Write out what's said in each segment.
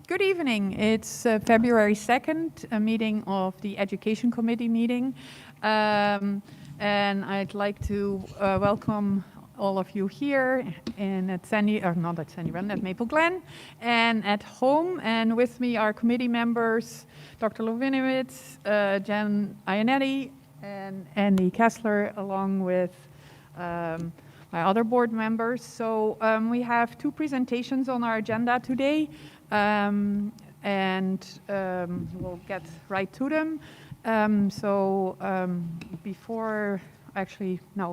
Good evening. It's February 2nd, a meeting of the Education Committee meeting. And I'd like to welcome all of you here at at Maple Glen and at home. And with me are committee members, Dr. Lovinowitz, Jen Ionetti, and Andy Kessler, along with my other board members. So we have two presentations on our agenda today. We'll get right to them.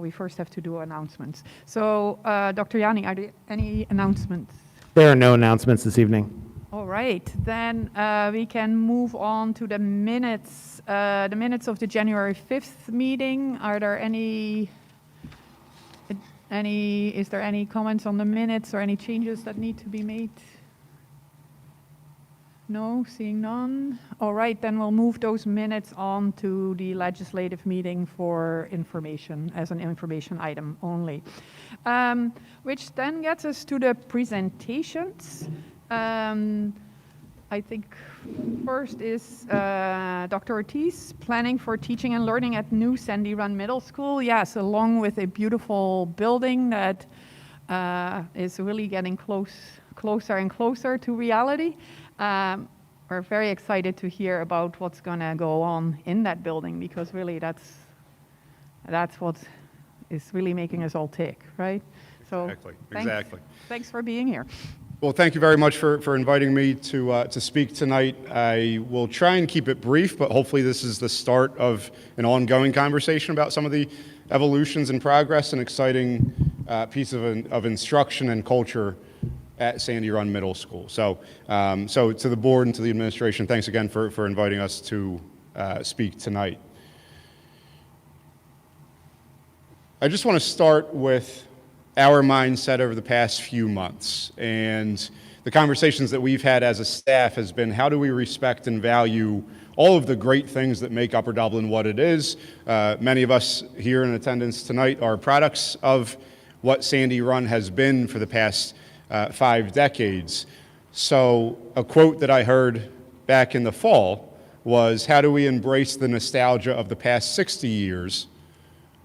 We first have to do announcements. So, Dr. Yanni, are there any announcements? There are no announcements this evening. All right, then we can move on to the minutes of the January 5th meeting. Are there is there any comments on the minutes or any changes that need to be made? No, seeing none. All right, then we'll move those minutes on to the legislative meeting for information, as an information item only. Which then gets us to the presentations. I think first is Dr. Ortiz, planning for teaching and learning at new Sandy Run Middle School. Yes, along with a beautiful building that is really getting closer and closer to reality. We're very excited to hear about what's going to go on in that building, because really that's what is really making us all tick, right? So Exactly. Thanks for being here. Well, thank you very much for inviting me to speak tonight. I will try and keep it brief, but hopefully this is the start of an ongoing conversation about some of the evolutions and progress and exciting piece of instruction and culture at Sandy Run Middle School. So to the board and to the administration, thanks again for inviting us to speak tonight. I just want to start with our mindset over the past few months. And the conversations that we've had as a staff has been, how do we respect and value all of the great things that make Upper Dublin what it is? Many of us here in attendance tonight are products of what Sandy Run has been for the past 5 decades. So a quote that I heard back in the fall was, how do we embrace the nostalgia of the past 60 years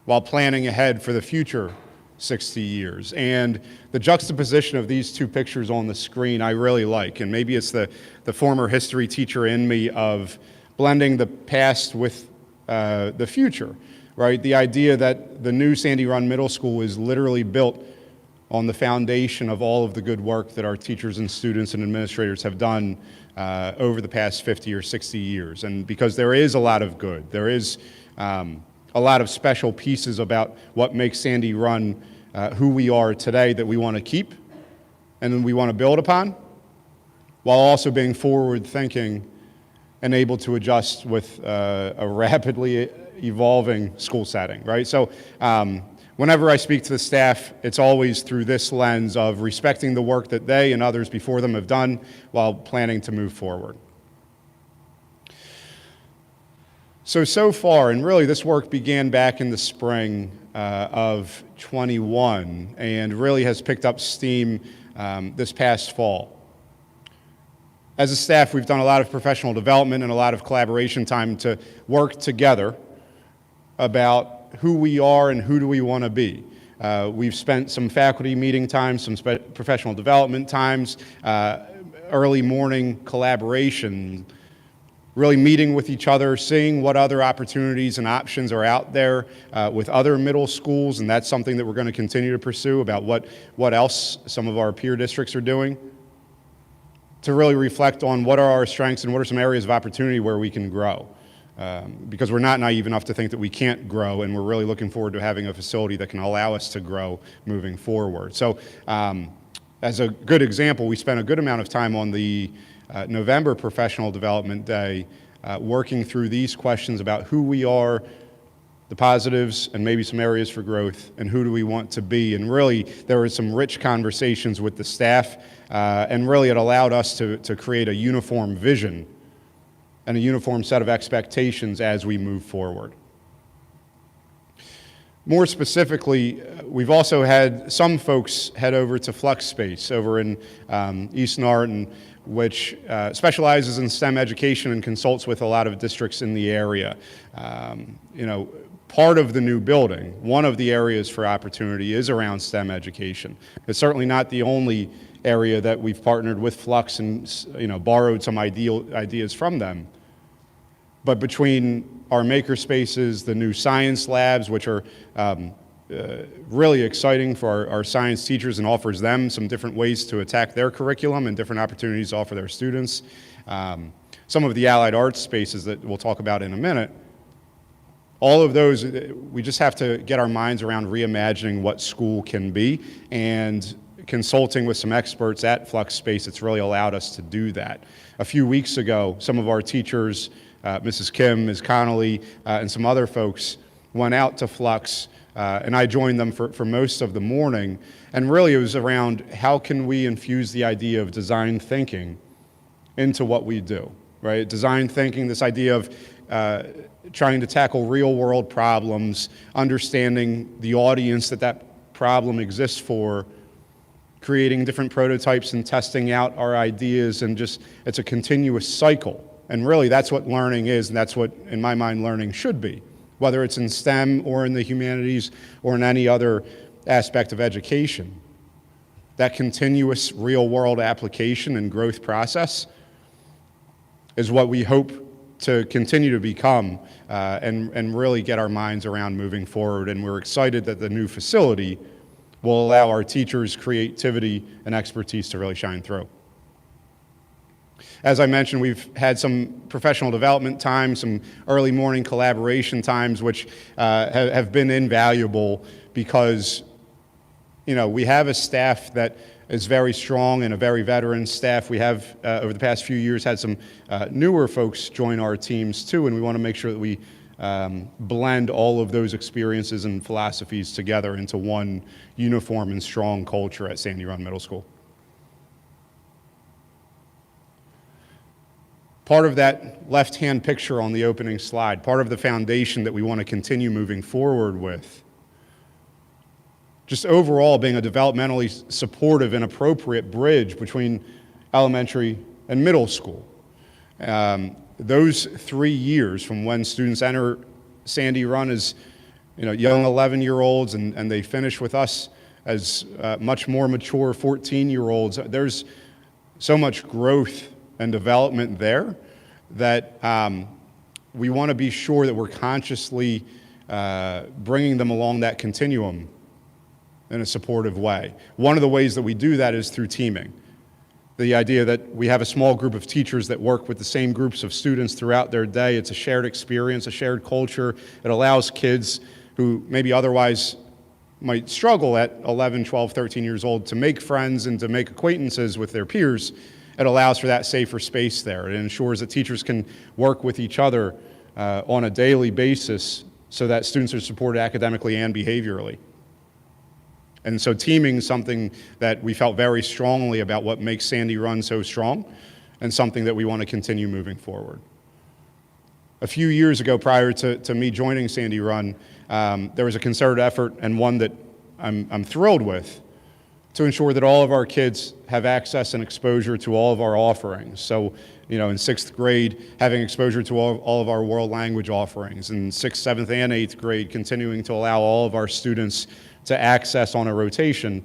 while planning ahead for the future 60 years? And the juxtaposition of these two pictures on the screen I really like, and maybe it's the former history teacher in me of blending the past with the future, right? The idea that the new Sandy Run Middle School is literally built on the foundation of all of the good work that our teachers and students and administrators have done over the past 50 or 60 years. And because there is a lot of good, there is a lot of special pieces about what makes Sandy Run who we are today that we want to keep and we want to build upon, while also being forward-thinking and able to adjust with a rapidly evolving school setting, right? So whenever I speak to the staff, it's always through this lens of respecting the work that they and others before them have done while planning to move forward. So far, and really this work began back in the spring of 21 and really has picked up steam this past fall. As a staff, we've done a lot of professional development and a lot of collaboration time to work together about who we are and who do we want to be. We've spent some faculty meeting times, some professional development times, early morning collaboration, really meeting with each other, seeing what other opportunities and options are out there with other middle schools, and that's something that we're going to continue to pursue about what else some of our peer districts are doing, to really reflect on what are our strengths and what are some areas of opportunity where we can grow. Because we're not naive enough to think that we can't grow, and we're really looking forward to having a facility that can allow us to grow moving forward. So as a good example, we spent a good amount of time on the November Professional Development Day working through these questions about who we are, the positives, and maybe some areas for growth, and who do we want to be. And really, there were some rich conversations with the staff, and really it allowed us to create a uniform vision and a uniform set of expectations as we move forward. More specifically, we've also had some folks head over to Flux Space over in East Norton, which specializes in STEM education and consults with a lot of districts in the area. Part of the new building, one of the areas for opportunity is around STEM education. It's certainly not the only area that we've partnered with Flux and borrowed some ideas from them. But between our maker spaces, the new science labs, which are really exciting for our science teachers and offers them some different ways to attack their curriculum and different opportunities to offer their students. Some of the allied arts spaces that we'll talk about in a minute. All of those, we just have to get our minds around reimagining what school can be, and consulting with some experts at Flux Space, it's really allowed us to do that. A few weeks ago, some of our teachers, Mrs. Kim, Ms. Connolly, and some other folks went out to Flux, and I joined them for most of the morning. And really it was around how can we infuse the idea of design thinking into what we do, right? Design thinking, this idea of trying to tackle real world problems, understanding the audience that problem exists for, creating different prototypes and testing out our ideas, and just, it's a continuous cycle. And really that's what learning is, and that's what, in my mind, learning should be. Whether it's in STEM or in the humanities or in any other aspect of education. That continuous real-world application and growth process is what we hope to continue to become and really get our minds around moving forward. And we're excited that the new facility will allow our teachers' creativity and expertise to really shine through. As I mentioned, we've had some professional development time, some early morning collaboration times, which have been invaluable because, we have a staff that is very strong and a very veteran staff. We have, over the past few years, had some newer folks join our teams too, and we want to make sure that we blend all of those experiences and philosophies together into one uniform and strong culture at Sandy Run Middle School. Part of that left-hand picture on the opening slide, part of the foundation that we want to continue moving forward with, just overall being a developmentally supportive and appropriate bridge between elementary and middle school. Those 3 years from when students enter Sandy Run as young 11-year-olds and they finish with us as much more mature 14-year-olds, there's so much growth and development there that we want to be sure that we're consciously bringing them along that continuum in a supportive way. One of the ways that we do that is through teaming. The idea that we have a small group of teachers that work with the same groups of students throughout their day. It's a shared experience, a shared culture. It allows kids who maybe otherwise might struggle at 11, 12, 13 years old to make friends and to make acquaintances with their peers. It allows for that safer space there. It ensures that teachers can work with each other on a daily basis so that students are supported academically and behaviorally. And so teaming is something that we felt very strongly about what makes Sandy Run so strong, and something that we want to continue moving forward. A few years ago, prior to me joining Sandy Run, there was a concerted effort, and one that I'm thrilled with, to ensure that all of our kids have access and exposure to all of our offerings. So, in 6th grade, having exposure to all of our world language offerings. In 6th, 7th, and 8th grade, continuing to allow all of our students to access on a rotation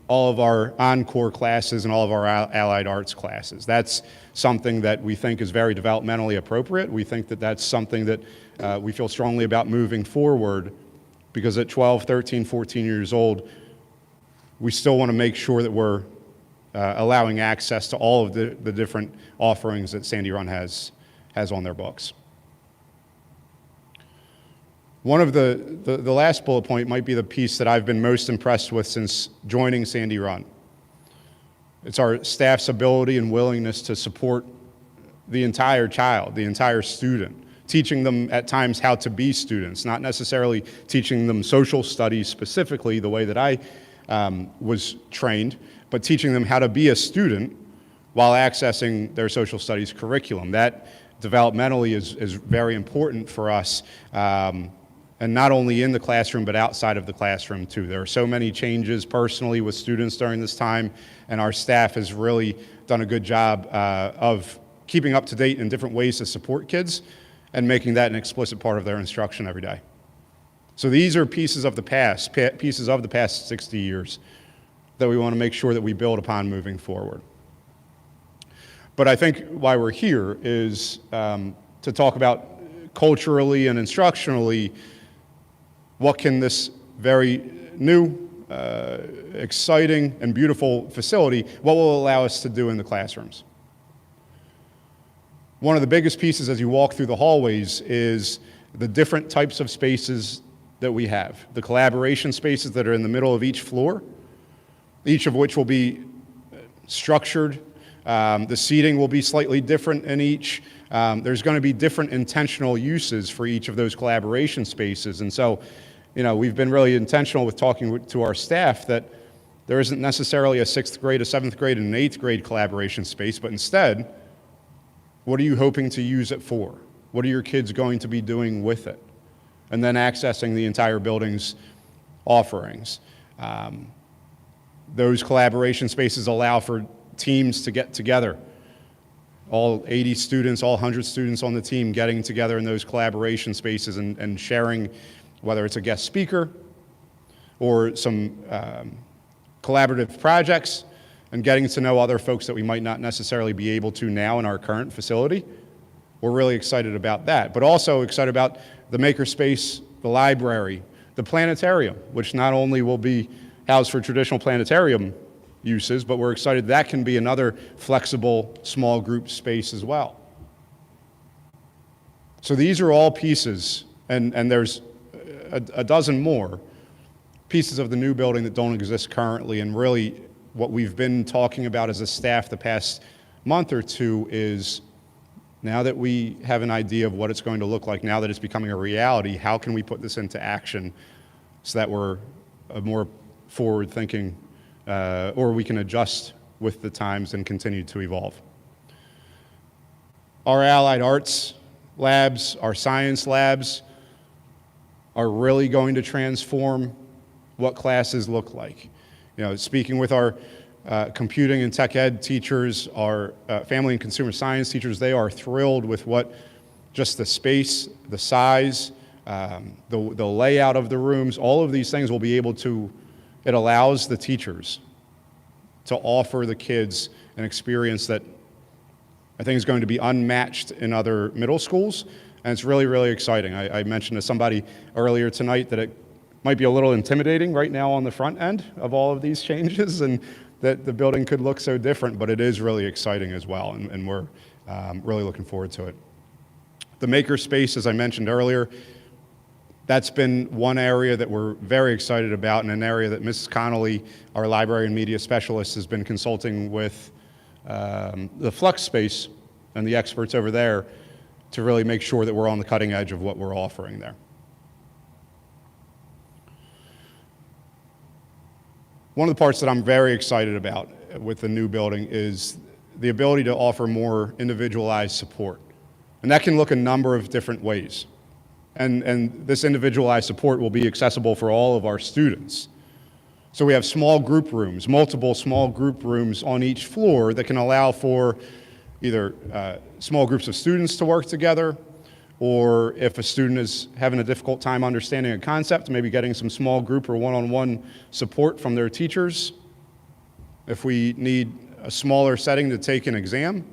all of our encore classes and all of our allied arts classes. That's something that we think is very developmentally appropriate. We think that that's something that we feel strongly about moving forward, because at 12, 13, 14 years old, we still want to make sure that we're allowing access to all of the different offerings that Sandy Run has on their books. One of the last bullet point might be the piece that I've been most impressed with since joining Sandy Run. It's our staff's ability and willingness to support the entire child, the entire student, teaching them at times how to be students, not necessarily teaching them social studies specifically the way that I was trained, but teaching them how to be a student while accessing their social studies curriculum. That developmentally is very important for us. and not only in the classroom, but outside of the classroom too. There are so many changes personally with students during this time, and our staff has really done a good job of keeping up to date in different ways to support kids and making that an explicit part of their instruction every day. So these are pieces of the past 60 years that we want to make sure that we build upon moving forward. But I think why we're here is to talk about culturally and instructionally, what can this very new, exciting, and beautiful facility, what will allow us to do in the classrooms? One of the biggest pieces as you walk through the hallways is the different types of spaces that we have. The collaboration spaces that are in the middle of each floor, each of which will be structured. The seating will be slightly different in each. There's going to be different intentional uses for each of those collaboration spaces. And so, we've been really intentional with talking to our staff that there isn't necessarily a 6th grade, a 7th grade, and an 8th grade collaboration space, but instead, what are you hoping to use it for? What are your kids going to be doing with it? And then accessing the entire building's offerings. Those collaboration spaces allow for teams to get together. All 80 students, all 100 students on the team getting together in those collaboration spaces and sharing, whether it's a guest speaker or some collaborative projects, and getting to know other folks that we might not necessarily be able to now in our current facility. We're really excited about that, but also excited about the makerspace, the library, the planetarium, which not only will be housed for traditional planetarium uses, but we're excited that can be another flexible small group space as well. So these are all pieces, and there's a dozen more pieces of the new building that don't exist currently, and really what we've been talking about as a staff the past month or two is, now that we have an idea of what it's going to look like, now that it's becoming a reality, how can we put this into action so that we're a more forward-thinking, or we can adjust with the times and continue to evolve. Our allied arts labs, our science labs are really going to transform what classes look like. Speaking with our computing and tech ed teachers, our family and consumer science teachers, they are thrilled with what just the space, the size, the layout of the rooms, all of these things will be able to, it allows the teachers to offer the kids an experience that I think is going to be unmatched in other middle schools, and it's really, really exciting. I mentioned to somebody earlier tonight that it might be a little intimidating right now on the front end of all of these changes, and that the building could look so different, but it is really exciting as well, and we're really looking forward to it. The makerspace, as I mentioned earlier, that's been one area that we're very excited about, and an area that Mrs. Connolly, our library and media specialist, has been consulting with the Flux space and the experts over there to really make sure that we're on the cutting edge of what we're offering there. One of the parts that I'm very excited about with the new building is the ability to offer more individualized support. And that can look a number of different ways. And this individualized support will be accessible for all of our students. So we have small group rooms, multiple small group rooms on each floor that can allow for either small groups of students to work together, or if a student is having a difficult time understanding a concept, maybe getting some small group or one-on-one support from their teachers. If we need a smaller setting to take an exam,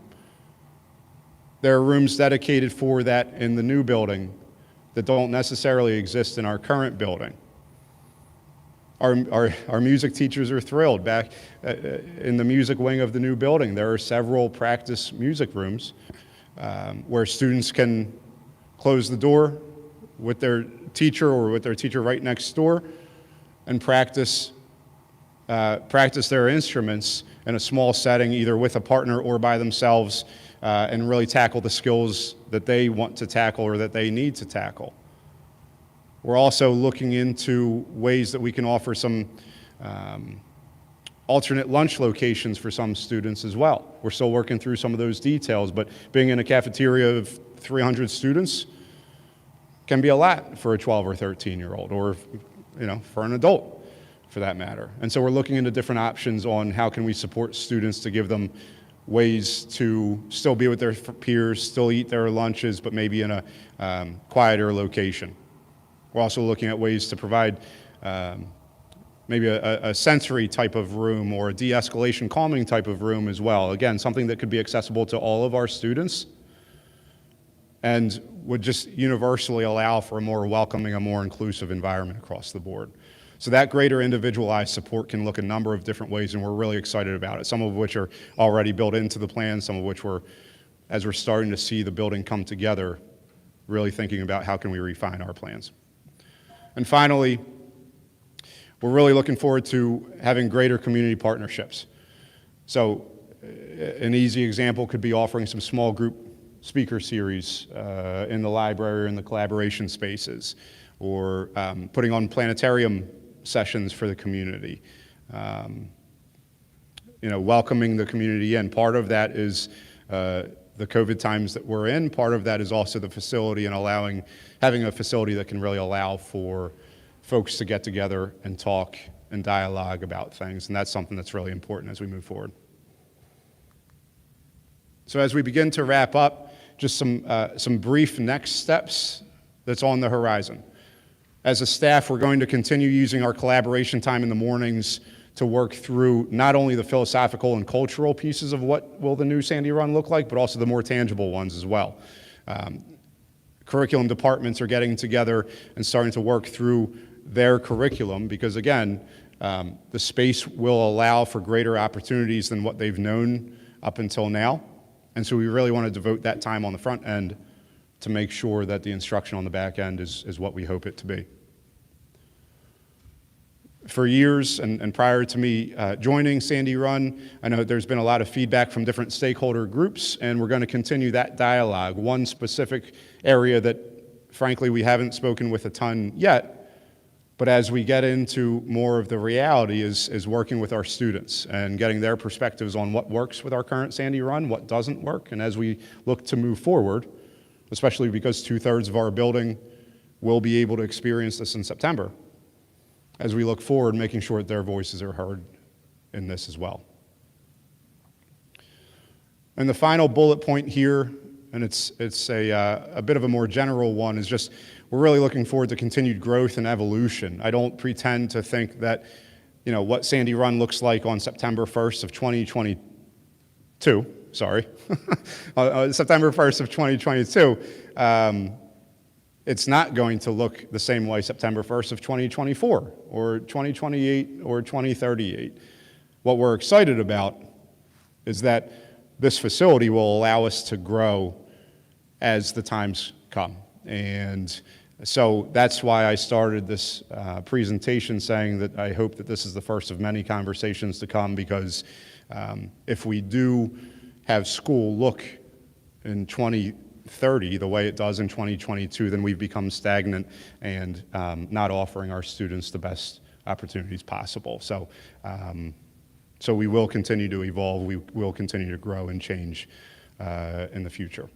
there are rooms dedicated for that in the new building that don't necessarily exist in our current building. Our music teachers are thrilled. Back in the music wing of the new building, there are several practice music rooms where students can close the door with their teacher or with their teacher right next door and practice their instruments in a small setting, either with a partner or by themselves, and really tackle the skills that they want to tackle or that they need to tackle. We're also looking into ways that we can offer some alternate lunch locations for some students as well. We're still working through some of those details, but being in a cafeteria of 300 students, can be a lot for a 12 or 13-year-old, or for an adult for that matter. And so we're looking into different options on how can we support students to give them ways to still be with their peers, still eat their lunches, but maybe in a quieter location. We're also looking at ways to provide maybe a sensory type of room or a de-escalation calming type of room as well. Again, something that could be accessible to all of our students and would just universally allow for a more welcoming, a more inclusive environment across the board. So that greater individualized support can look a number of different ways, and we're really excited about it, some of which are already built into the plan, some of which as we're starting to see the building come together, really thinking about how can we refine our plans. And finally, we're really looking forward to having greater community partnerships. So an easy example could be offering some small group speaker series in the library or in the collaboration spaces, or putting on planetarium sessions for the community. Welcoming the community in. Part of that is the COVID times that we're in. Part of that is also the facility and having a facility that can really allow for folks to get together and talk and dialogue about things. And that's something that's really important as we move forward. So as we begin to wrap up, just some brief next steps that's on the horizon. As a staff, we're going to continue using our collaboration time in the mornings to work through not only the philosophical and cultural pieces of what will the new Sandy Run look like, but also the more tangible ones as well. Curriculum departments are getting together and starting to work through their curriculum because, again, the space will allow for greater opportunities than what they've known up until now. And so we really want to devote that time on the front end to make sure that the instruction on the back end is what we hope it to be. For years and prior to me joining Sandy Run, I know there's been a lot of feedback from different stakeholder groups, and we're going to continue that dialogue. One specific area that, frankly, we haven't spoken with a ton yet, but as we get into more of the reality is working with our students and getting their perspectives on what works with our current Sandy Run, what doesn't work, and as we look to move forward, especially because 2/3 of our building will be able to experience this in September, as we look forward, making sure that their voices are heard in this as well. And the final bullet point here, and it's a bit of a more general one, is just we're really looking forward to continued growth and evolution. I don't pretend to think that what Sandy Run looks like on September 1st of 2022, September 1st of 2022, it's not going to look the same way September 1st of 2024 or 2028 or 2038. What we're excited about is that this facility will allow us to grow as the times come. And so that's why I started this presentation saying that I hope that this is the first of many conversations to come, because if we do have school look in 2030 the way it does in 2022, then we've become stagnant and not offering our students the best opportunities possible. So, so we will continue to evolve, we will continue to grow and change in the future.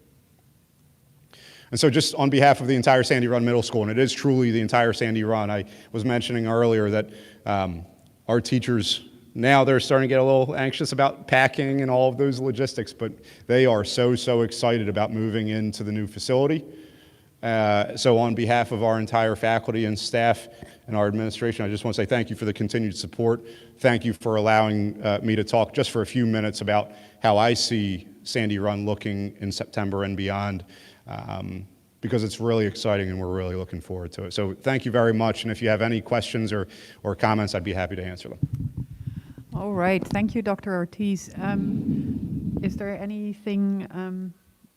And so just on behalf of the entire Sandy Run Middle School, and it is truly the entire Sandy Run, I was mentioning earlier that our teachers, now they're starting to get a little anxious about packing and all of those logistics, but they are so excited about moving into the new facility. So on behalf of our entire faculty and staff and our administration, I just want to say thank you for the continued support. Thank you for allowing me to talk just for a few minutes about how I see Sandy Run looking in September and beyond. Because it's really exciting and we're really looking forward to it. So thank you very much, and if you have any questions or comments, I'd be happy to answer them. All right, thank you, Dr. Ortiz. Is there anything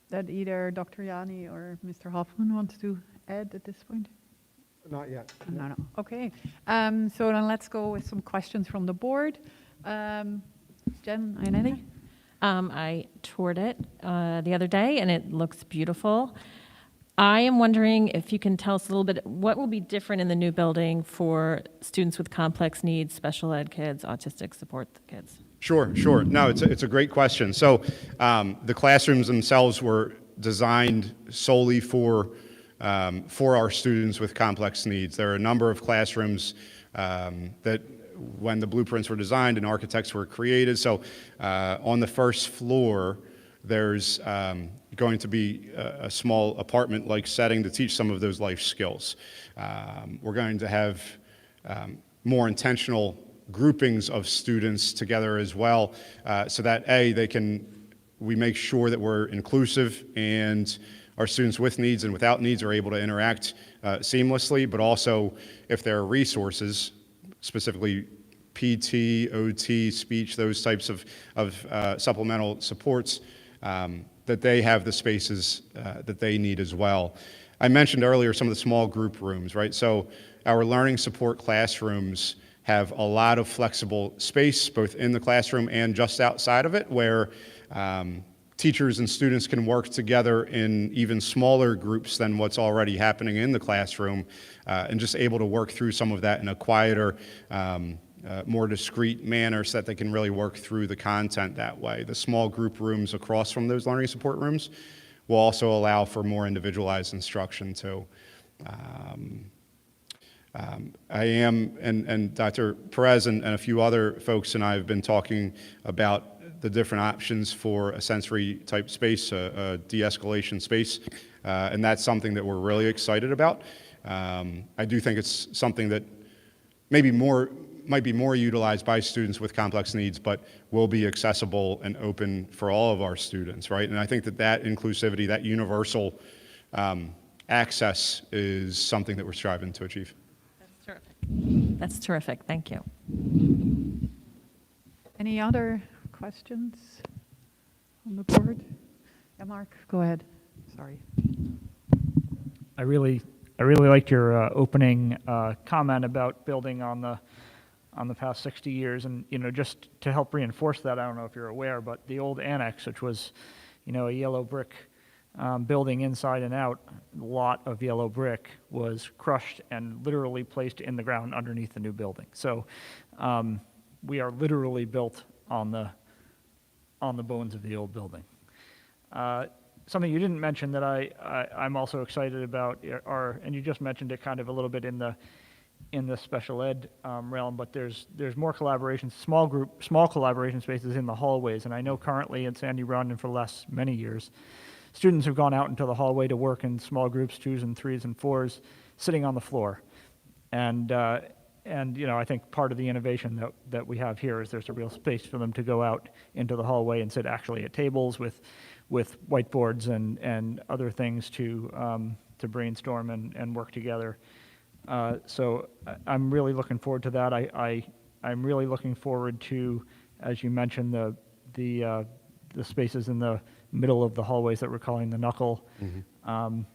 that either Dr. Yanni or Mr. Hoffman wants to add at this point? Not yet. No. Okay, so then let's go with some questions from the board. Jen, anything? I toured it the other day, and it looks beautiful. I am wondering if you can tell us a little bit, what will be different in the new building for students with complex needs, special ed kids, autistic support kids? Sure. No, it's a great question. So the classrooms themselves were designed solely for for our students with complex needs. There are a number of classrooms that when the blueprints were designed and architects were created. So on the first floor, there's going to be a small apartment-like setting to teach some of those life skills. We're going to have more intentional groupings of students together as well, so that we make sure that we're inclusive and our students with needs and without needs are able to interact seamlessly, but also if there are resources, specifically PT, OT, speech, those types of supplemental supports, that they have the spaces that they need as well. I mentioned earlier some of the small group rooms, right? So our learning support classrooms have a lot of flexible space, both in the classroom and just outside of it, where teachers and students can work together in even smaller groups than what's already happening in the classroom, and just able to work through some of that in a quieter, more discreet manner so that they can really work through the content that way. The small group rooms across from those learning support rooms will also allow for more individualized instruction too. I am, and Dr. Perez and a few other folks and I have been talking about the different options for a sensory type space, a de-escalation space, and that's something that we're really excited about. I do think it's something that might be more utilized by students with complex needs, but will be accessible and open for all of our students, right? And I think that inclusivity, that universal access is something that we're striving to achieve. That's terrific. That's terrific. Thank you. Any other questions on the board? Yeah, Mark, go ahead. Sorry. I really liked your opening comment about building on the past 60 years, and just to help reinforce that, I don't know if you're aware, but the old annex, which was a yellow brick building inside and out, a lot of yellow brick was crushed and literally placed in the ground underneath the new building. So we are literally built on the bones of the old building. Something you didn't mention that I'm also excited about and you just mentioned it kind of a little bit in the special ed realm, but there's more collaboration, small collaboration spaces in the hallways. And I know currently at Sandy Run and for the last many years, students have gone out into the hallway to work in small groups, 2s and 3s and 4s, sitting on the floor. And I think part of the innovation that we have here is there's a real space for them to go out into the hallway and sit actually at tables with whiteboards and other things to brainstorm and work together. So I'm really looking forward to that. I'm really looking forward to, as you mentioned, the spaces in the middle of the hallways that we're calling the knuckle,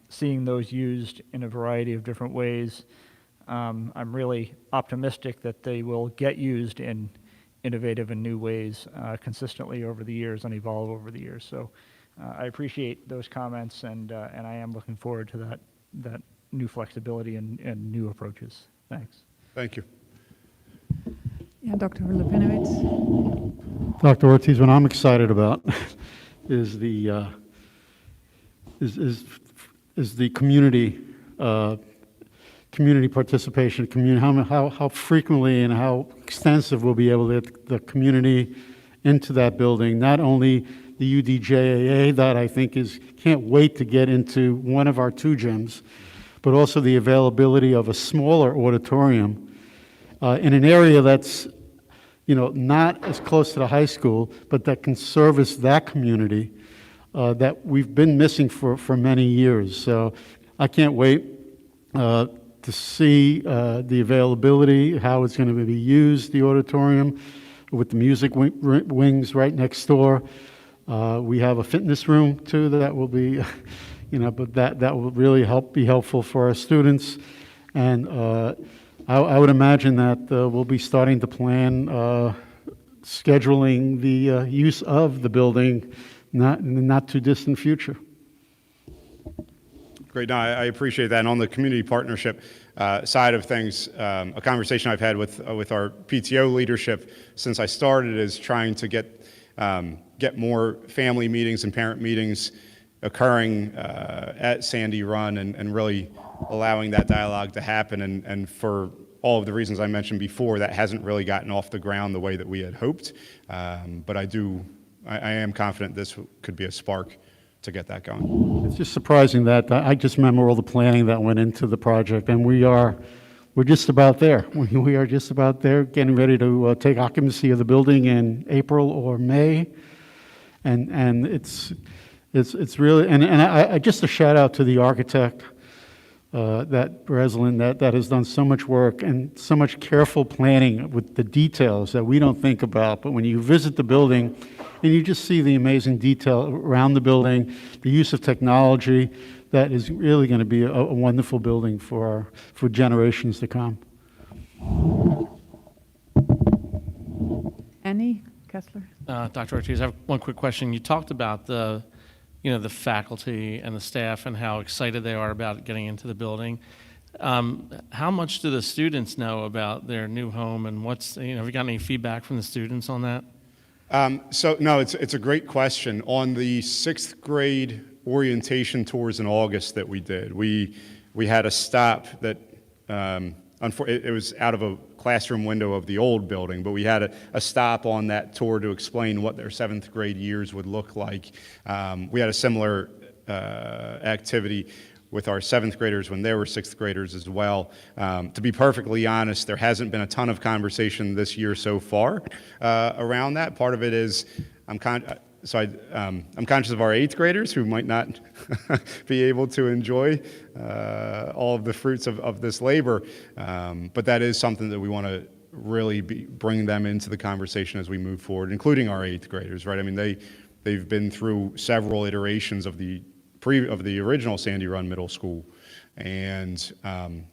seeing those used in a variety of different ways. I'm really optimistic that they will get used in innovative and new ways consistently over the years and evolve over the years. So I appreciate those comments, and I am looking forward to that new flexibility and new approaches. Thanks. Thank you. Yeah, Dr. Lipinowitz. Dr. Ortiz, what I'm excited about is the community participation, how frequently and how extensive we'll be able to get the community into that building. Not only the UDJAA that I think can't wait to get into one of our 2 gyms, but also the availability of a smaller auditorium in an area that's not as close to the high school, but that can service that community that we've been missing for many years. So I can't wait to see the availability, how it's going to be used, the auditorium, with the music wings right next door. We have a fitness room too that will be, but that will really be helpful for our students. And I would imagine that we'll be starting to plan scheduling the use of the building in the not too distant future. Great. No, I appreciate that. And on the community partnership side of things, a conversation I've had with our PTO leadership since I started is trying to get more family meetings and parent meetings occurring at Sandy Run and really allowing that dialogue to happen. And for all of the reasons I mentioned before, that hasn't really gotten off the ground the way that we had hoped. But I am confident this could be a spark to get that going. It's just surprising that I just remember all the planning that went into the project, and we're just about there. We are just about there, getting ready to take occupancy of the building in April or May, and it's really and I just a shout out to the architect, that Breslin, that has done so much work and so much careful planning with the details that we don't think about. But when you visit the building and you just see the amazing detail around the building, the use of technology, that is really going to be a wonderful building for generations to come. Annie Kessler? Dr. Ortiz, I have one quick question. You talked about the faculty and the staff and how excited they are about getting into the building. How much do the students know about their new home, and have you got any feedback from the students on that? No, it's a great question. On the 6th grade orientation tours in August that we did, we had a stop that, it was out of a classroom window of the old building, but we had a stop on that tour to explain what their 7th grade years would look like. We had a similar activity with our 7th graders when they were 6th graders as well. To be perfectly honest, there hasn't been a ton of conversation this year so far around that. Part of it is I'm conscious of our 8th graders who might not be able to enjoy all of the fruits of this labor, but that is something that we want to really bring them into the conversation as we move forward, including our 8th graders, right? I mean, they've been through several iterations of the original Sandy Run Middle School, and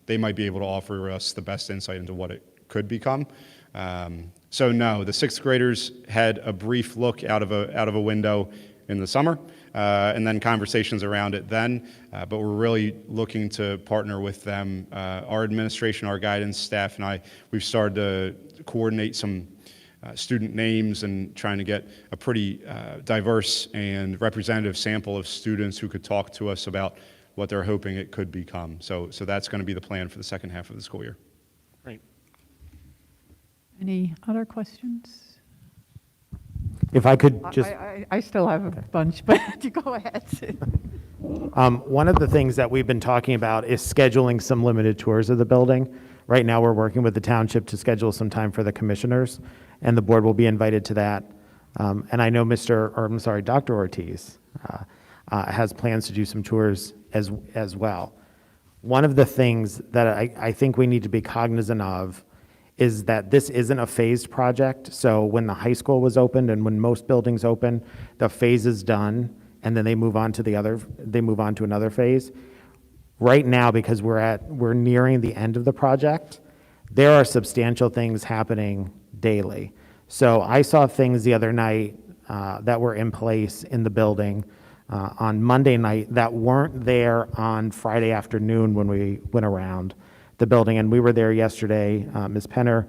they might be able to offer us the best insight into what it could become. So no, the 6th graders had a brief look out of a window in the summer, and then conversations around it then, but we're really looking to partner with them. Our administration, our guidance staff, and we've started to coordinate some student names and trying to get a pretty diverse and representative sample of students who could talk to us about what they're hoping it could become. So that's going to be the plan for the second half of the school year. Great. Any other questions? If I could just, I still have a bunch, but you go ahead. one of the things that we've been talking about is scheduling some limited tours of the building. Right now, we're working with the township to schedule some time for the commissioners, and the board will be invited to that. And I know Dr. Ortiz has plans to do some tours as well. One of the things that I think we need to be cognizant of is that this isn't a phased project. So when the high school was opened and when most buildings open, the phase is done, and then they move on to another phase. Right now, because we're nearing the end of the project, there are substantial things happening daily. So I saw things the other night that were in place in the building on Monday night that weren't there on Friday afternoon when we went around the building. And we were there yesterday. Ms. Penner,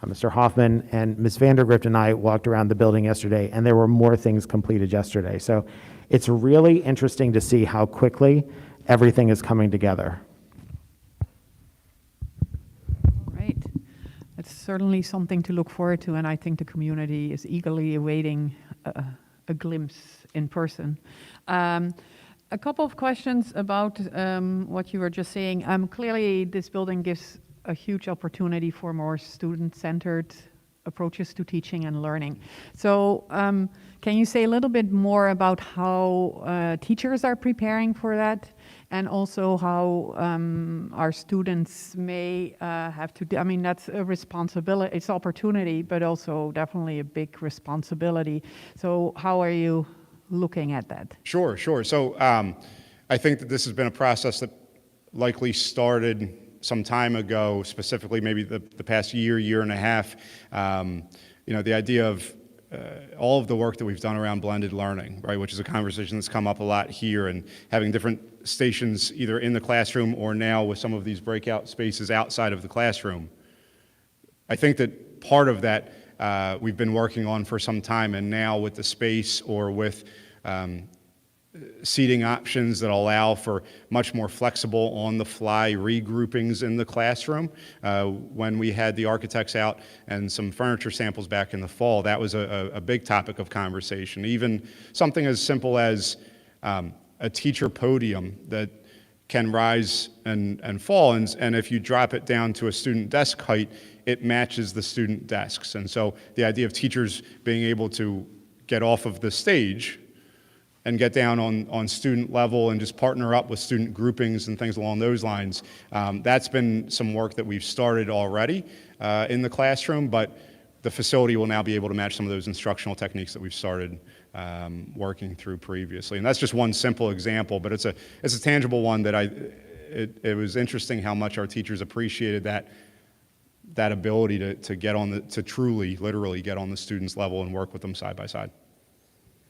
Mr. Hoffman, and Ms. Vandergrift and I walked around the building yesterday, and there were more things completed yesterday. So it's really interesting to see how quickly everything is coming together. Right. It's certainly something to look forward to, and I think the community is eagerly awaiting a glimpse in person. A couple of questions about what you were just saying. Clearly, this building gives a huge opportunity for more student-centered approaches to teaching and learning. So can you say a little bit more about how teachers are preparing for that, and also how our students may have to, I mean, that's a responsibility, it's opportunity, but also definitely a big responsibility. So how are you looking at that? Sure. So I think that this has been a process that likely started some time ago, specifically maybe the past year and a half. The idea of all of the work that we've done around blended learning, right, which is a conversation that's come up a lot here, and having different stations either in the classroom or now with some of these breakout spaces outside of the classroom. I think that part of that we've been working on for some time, and now with the space or with seating options that allow for much more flexible on-the-fly regroupings in the classroom. When we had the architects out and some furniture samples back in the fall, that was a big topic of conversation. Even something as simple as a teacher podium that can rise and fall, and if you drop it down to a student desk height, it matches the student desks. And so the idea of teachers being able to get off of the stage and get down on student level and just partner up with student groupings and things along those lines, that's been some work that we've started already in the classroom, but the facility will now be able to match some of those instructional techniques that we've started working through previously. And that's just one simple example, but it's a tangible one that it was interesting how much our teachers appreciated that ability to get on to truly, literally get on the students' level and work with them side by side.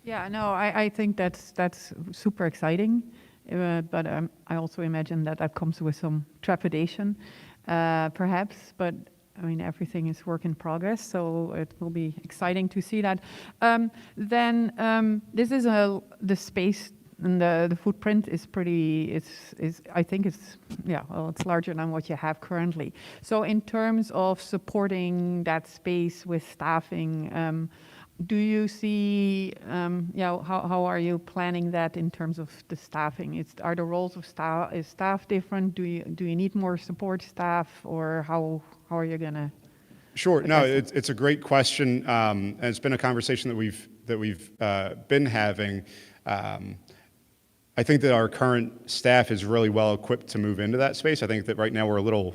Yeah, no, I think that's super exciting, but I also imagine that comes with some trepidation, perhaps, but I mean, everything is work in progress, so it will be exciting to see that. This is the space, and the footprint is pretty, I think it's, yeah, well, it's larger than what you have currently. So in terms of supporting that space with staffing, do you see, how are you planning that in terms of the staffing? Are the roles of staff, is staff different? Do you need more support staff, or how are you gonna? Sure, no, it's a great question, and it's been a conversation that we've been having. I think that our current staff is really well equipped to move into that space. I think that right now we're a little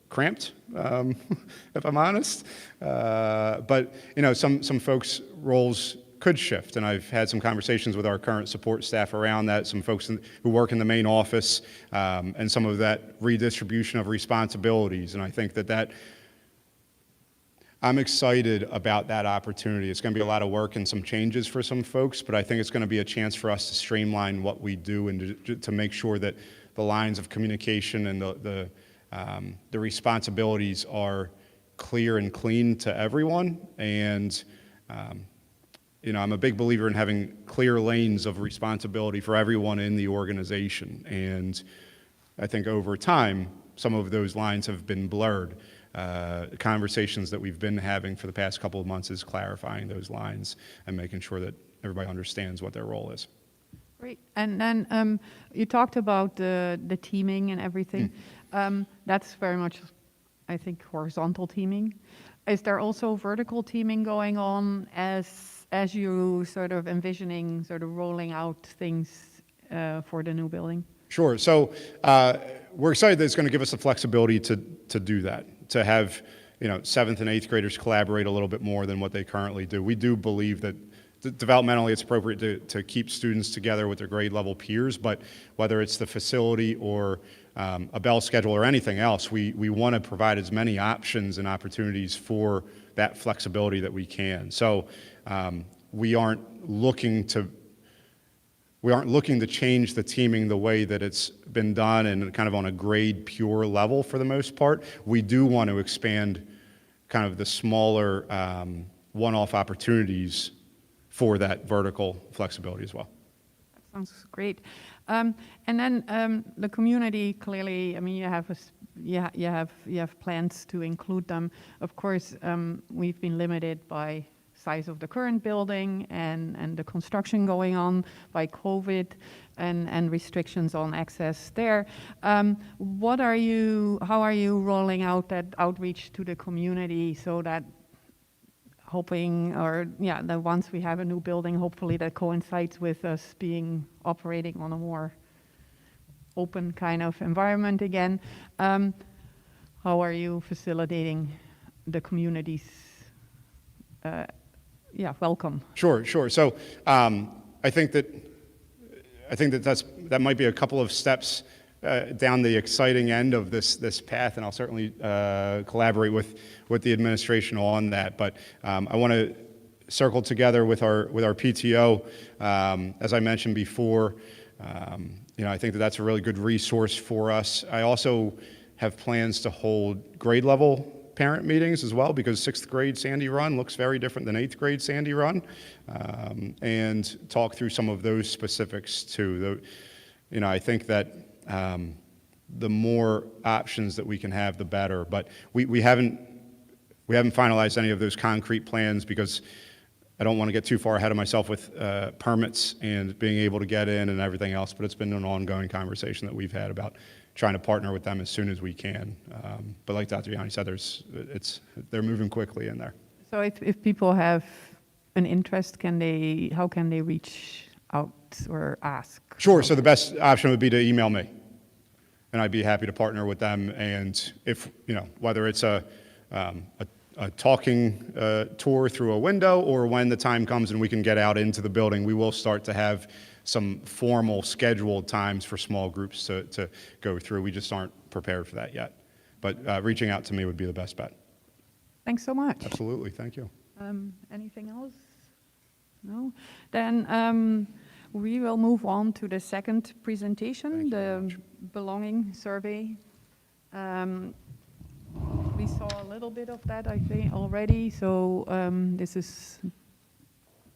cramped, if I'm honest. But some folks' roles could shift, and I've had some conversations with our current support staff around that, some folks who work in the main office, and some of that redistribution of responsibilities. And I think that I'm excited about that opportunity. It's going to be a lot of work and some changes for some folks, but I think it's going to be a chance for us to streamline what we do and to make sure that the lines of communication and the responsibilities are clear and clean to everyone. And I'm a big believer in having clear lanes of responsibility for everyone in the organization. And I think over time, some of those lines have been blurred. Conversations that we've been having for the past couple of months is clarifying those lines and making sure that everybody understands what their role is. Great. And then you talked about the teaming and everything. That's very much, I think, horizontal teaming. Is there also vertical teaming going on as you sort of envisioning sort of rolling out things for the new building? Sure. So we're excited that it's going to give us the flexibility to do that, to have 7th and 8th graders collaborate a little bit more than what they currently do. We do believe that developmentally it's appropriate to keep students together with their grade level peers, but whether it's the facility or a bell schedule or anything else, we want to provide as many options and opportunities for that flexibility that we can. So we aren't looking to change the teaming the way that it's been done and kind of on a grade pure level for the most part. We do want to expand kind of the smaller one-off opportunities for that vertical flexibility as well. That sounds great. And then the community, clearly, I mean, you have plans to include them. Of course, we've been limited by size of the current building and the construction going on by COVID and restrictions on access there. How are you rolling out that outreach to the community so that that once we have a new building, hopefully that coincides with us operating on a more open kind of environment again. How are you facilitating the community's welcome? Sure. So I think that might be a couple of steps down the exciting end of this path, and I'll certainly collaborate with the administration on that. But I want to circle together with our PTO. As I mentioned before, I think that's a really good resource for us. I also have plans to hold grade level parent meetings as well, because 6th grade Sandy Run looks very different than 8th grade Sandy Run, and talk through some of those specifics too. I think that the more options that we can have, the better. But we haven't finalized any of those concrete plans because I don't want to get too far ahead of myself with permits and being able to get in and everything else. But it's been an ongoing conversation that we've had about trying to partner with them as soon as we can. But like Dr. Yanni said, they're moving quickly in there. So if people have an interest, how can they reach out or ask? Sure. So the best option would be to email me, and I'd be happy to partner with them. And if whether it's a talking tour through a window, or when the time comes and we can get out into the building, we will start to have some formal scheduled times for small groups to go through. We just aren't prepared for that yet. But reaching out to me would be the best bet. Thanks so much. Absolutely. Thank you. Anything else? No? Then we will move on to the second presentation, the belonging survey. We saw a little bit of that, I think, already. So this is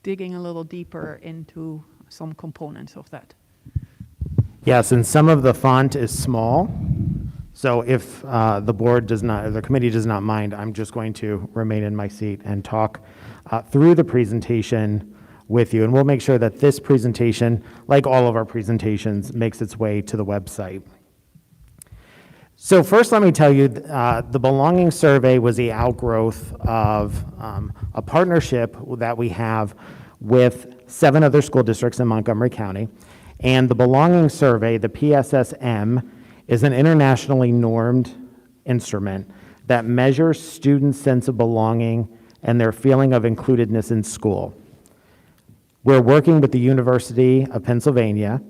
digging a little deeper into some components of that. Yes, and some of the font is small. So if the board does not, or the committee does not mind, I'm just going to remain in my seat and talk through the presentation with you. And we'll make sure that this presentation, like all of our presentations, makes its way to the website. So first, let me tell you, the Belonging Survey was the outgrowth of a partnership that we have with 7 other school districts in Montgomery County. And the Belonging Survey, the PSSM, is an internationally normed instrument that measures students' sense of belonging and their feeling of includedness in school. We're working with the University of Pennsylvania,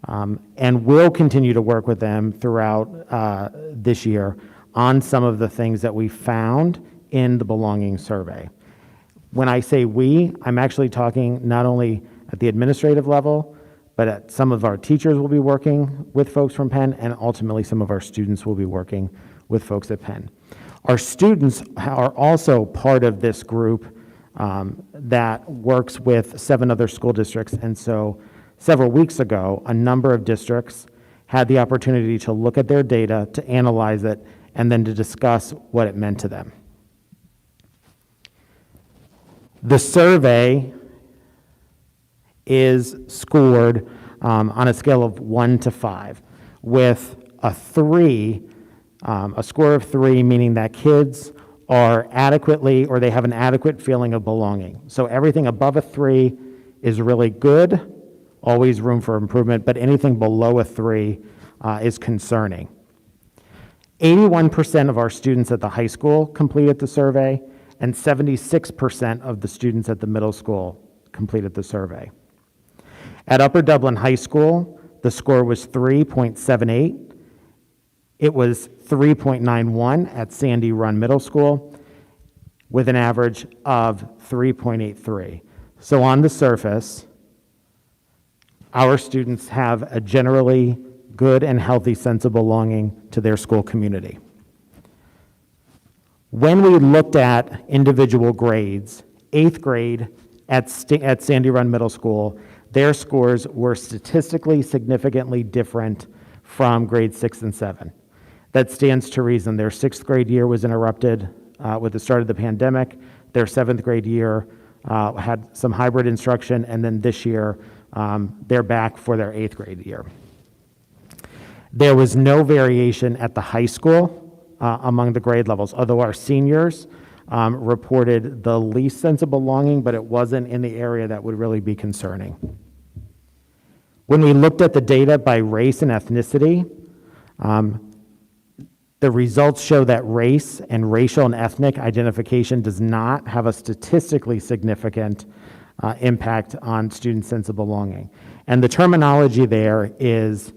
and we'll continue to work with them throughout this year on some of the things that we found in the Belonging Survey. When I say we, I'm actually talking not only at the administrative level, but some of our teachers will be working with folks from Penn, and ultimately some of our students will be working with folks at Penn. Our students are also part of this group that works with 7 other school districts, and so several weeks ago, a number of districts had the opportunity to look at their data, to analyze it, and then to discuss what it meant to them. The survey is scored on a scale of 1 to 5, with a 3, a score of 3, meaning that kids are adequately, or they have an adequate feeling of belonging. So everything above a 3 is really good, always room for improvement, but anything below a 3 is concerning. 81% of our students at the high school completed the survey, and 76% of the students at the middle school completed the survey. At Upper Dublin High School, the score was 3.78. It was 3.91 at Sandy Run Middle School, with an average of 3.83. So on the surface, our students have a generally good and healthy sense of belonging to their school community. When we looked at individual grades, 8th grade at Sandy Run Middle School, their scores were statistically significantly different from grades 6 and 7. That stands to reason. Their 6th grade year was interrupted with the start of the pandemic. Their 7th grade year had some hybrid instruction, and then this year they're back for their 8th grade year. There was no variation at the high school among the grade levels, although our seniors reported the least sense of belonging, but it wasn't in the area that would really be concerning. When we looked at the data by race and ethnicity, the results show that race and racial and ethnic identification does not have a statistically significant impact on students' sense of belonging. And the terminology there is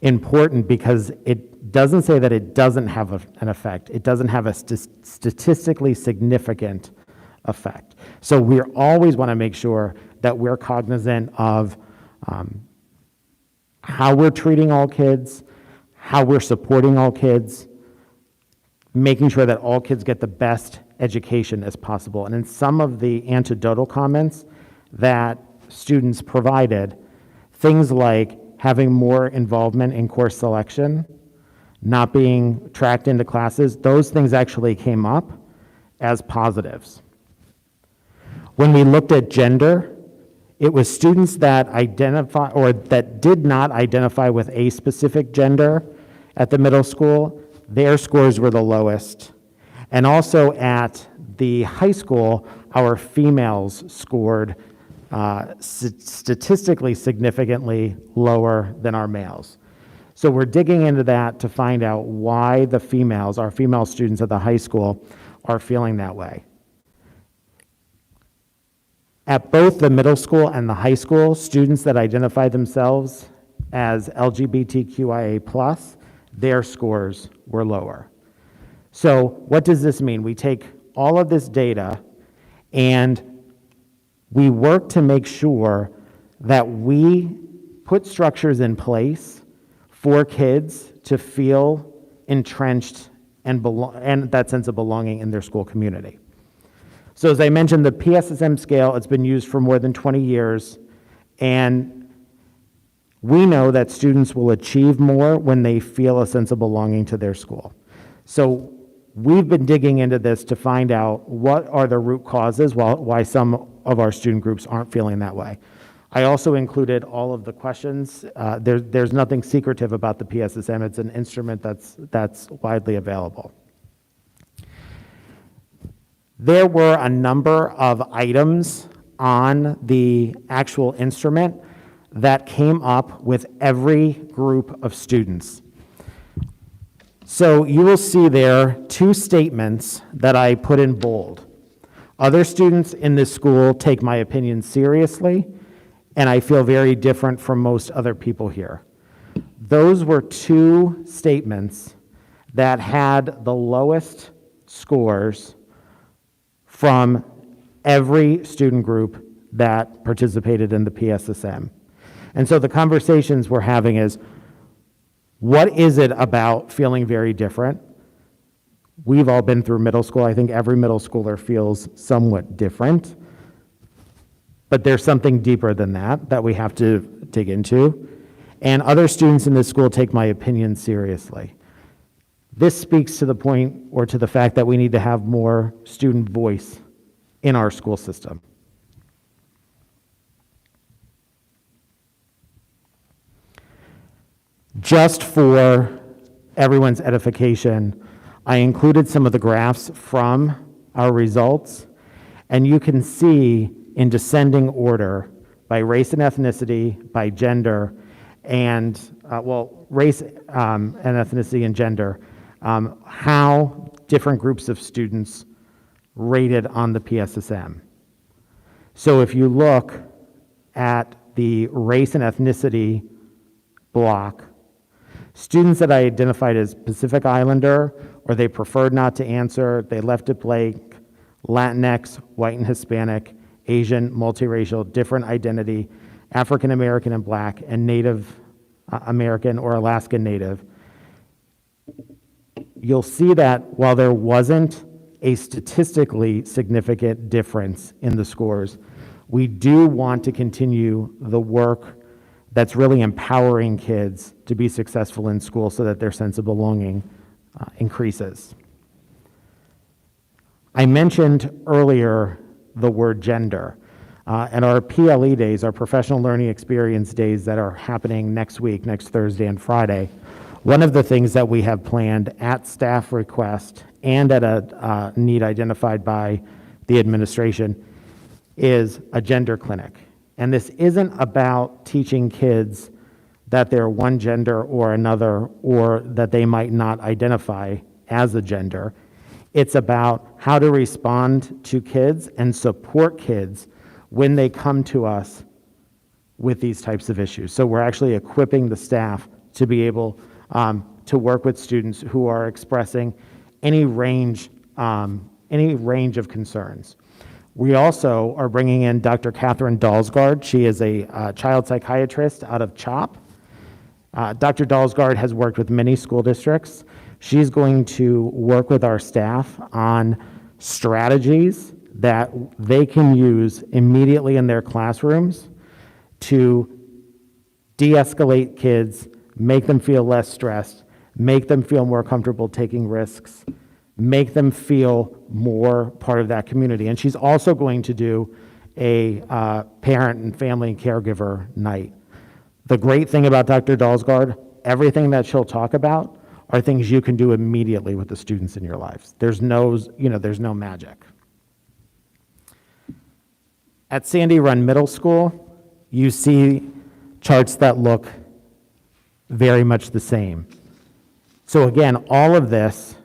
important because it doesn't say that it doesn't have an effect. It doesn't have a statistically significant effect. So we always want to make sure that we're cognizant of how we're treating all kids, how we're supporting all kids, making sure that all kids get the best education as possible. And in some of the anecdotal comments that students provided, things like having more involvement in course selection, not being tracked into classes, those things actually came up as positives. When we looked at gender, it was students that identify or that did not identify with a specific gender at the middle school, their scores were the lowest. And also at the high school, our females scored statistically significantly lower than our males. So we're digging into that to find out why the females, our female students at the high school, are feeling that way. At both the middle school and the high school, students that identify themselves as LGBTQIA+, their scores were lower. So what does this mean? We take all of this data and we work to make sure that we put structures in place for kids to feel entrenched and that sense of belonging in their school community. So as I mentioned, the PSSM scale, it's been used for more than 20 years, and we know that students will achieve more when they feel a sense of belonging to their school. So we've been digging into this to find out what are the root causes why some of our student groups aren't feeling that way. I also included all of the questions. There's nothing secretive about the PSSM. It's an instrument that's widely available. There were a number of items on the actual instrument that came up with every group of students. So you will see there 2 statements that I put in bold. Other students in this school take my opinion seriously, and I feel very different from most other people here. Those were 2 statements that had the lowest scores from every student group that participated in the PSSM. And so the conversations we're having is, what is it about feeling very different? We've all been through middle school. I think every middle schooler feels somewhat different. But there's something deeper than that we have to dig into. And other students in this school take my opinion seriously. This speaks to the point or to the fact that we need to have more student voice in our school system. Just for everyone's edification, I included some of the graphs from our results, and you can see in descending order by race and ethnicity, by gender, and race and ethnicity and gender, how different groups of students rated on the PSSM. So if you look at the race and ethnicity block, students that I identified as Pacific Islander, or they preferred not to answer, they left it blank, Latinx, white and Hispanic, Asian, multiracial, different identity, African American and Black, and Native American or Alaskan Native, you'll see that while there wasn't a statistically significant difference in the scores, we do want to continue the work that's really empowering kids to be successful in school so that their sense of belonging increases. I mentioned earlier the word gender, and our PLE days, our professional learning experience days that are happening next week, next Thursday and Friday. One of the things that we have planned at staff request and at a need identified by the administration is a gender clinic. And this isn't about teaching kids that they're one gender or another, or that they might not identify as a gender. It's about how to respond to kids and support kids when they come to us with these types of issues. So we're actually equipping the staff to be able to work with students who are expressing any range of concerns. We also are bringing in Dr. Catherine Dalsgaard. She is a child psychiatrist out of CHOP. Dr. Dalsgaard has worked with many school districts. She's going to work with our staff on strategies that they can use immediately in their classrooms to de-escalate kids, make them feel less stressed, make them feel more comfortable taking risks, make them feel more part of that community. And she's also going to do a parent and family and caregiver night. The great thing about Dr. Dalsgaard, everything that she'll talk about are things you can do immediately with the students in your lives. There's no magic. At Sandy Run Middle School, you see charts that look very much the same. So again, all of this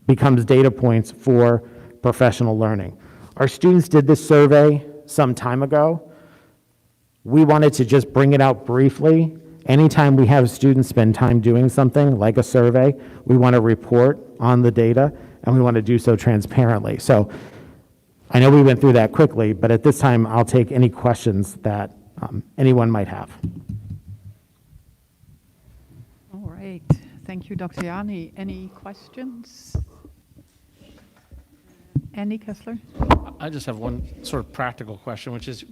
becomes data points for professional learning. Our students did this survey some time ago. We wanted to just bring it out briefly. Anytime we have students spend time doing something like a survey, we want to report on the data, and we want to do so transparently. So I know we went through that quickly, but at this time, I'll take any questions that anyone might have. All right. Thank you, Dr. Yanni. Any questions? Andy Kessler? I just have one sort of practical question, which is,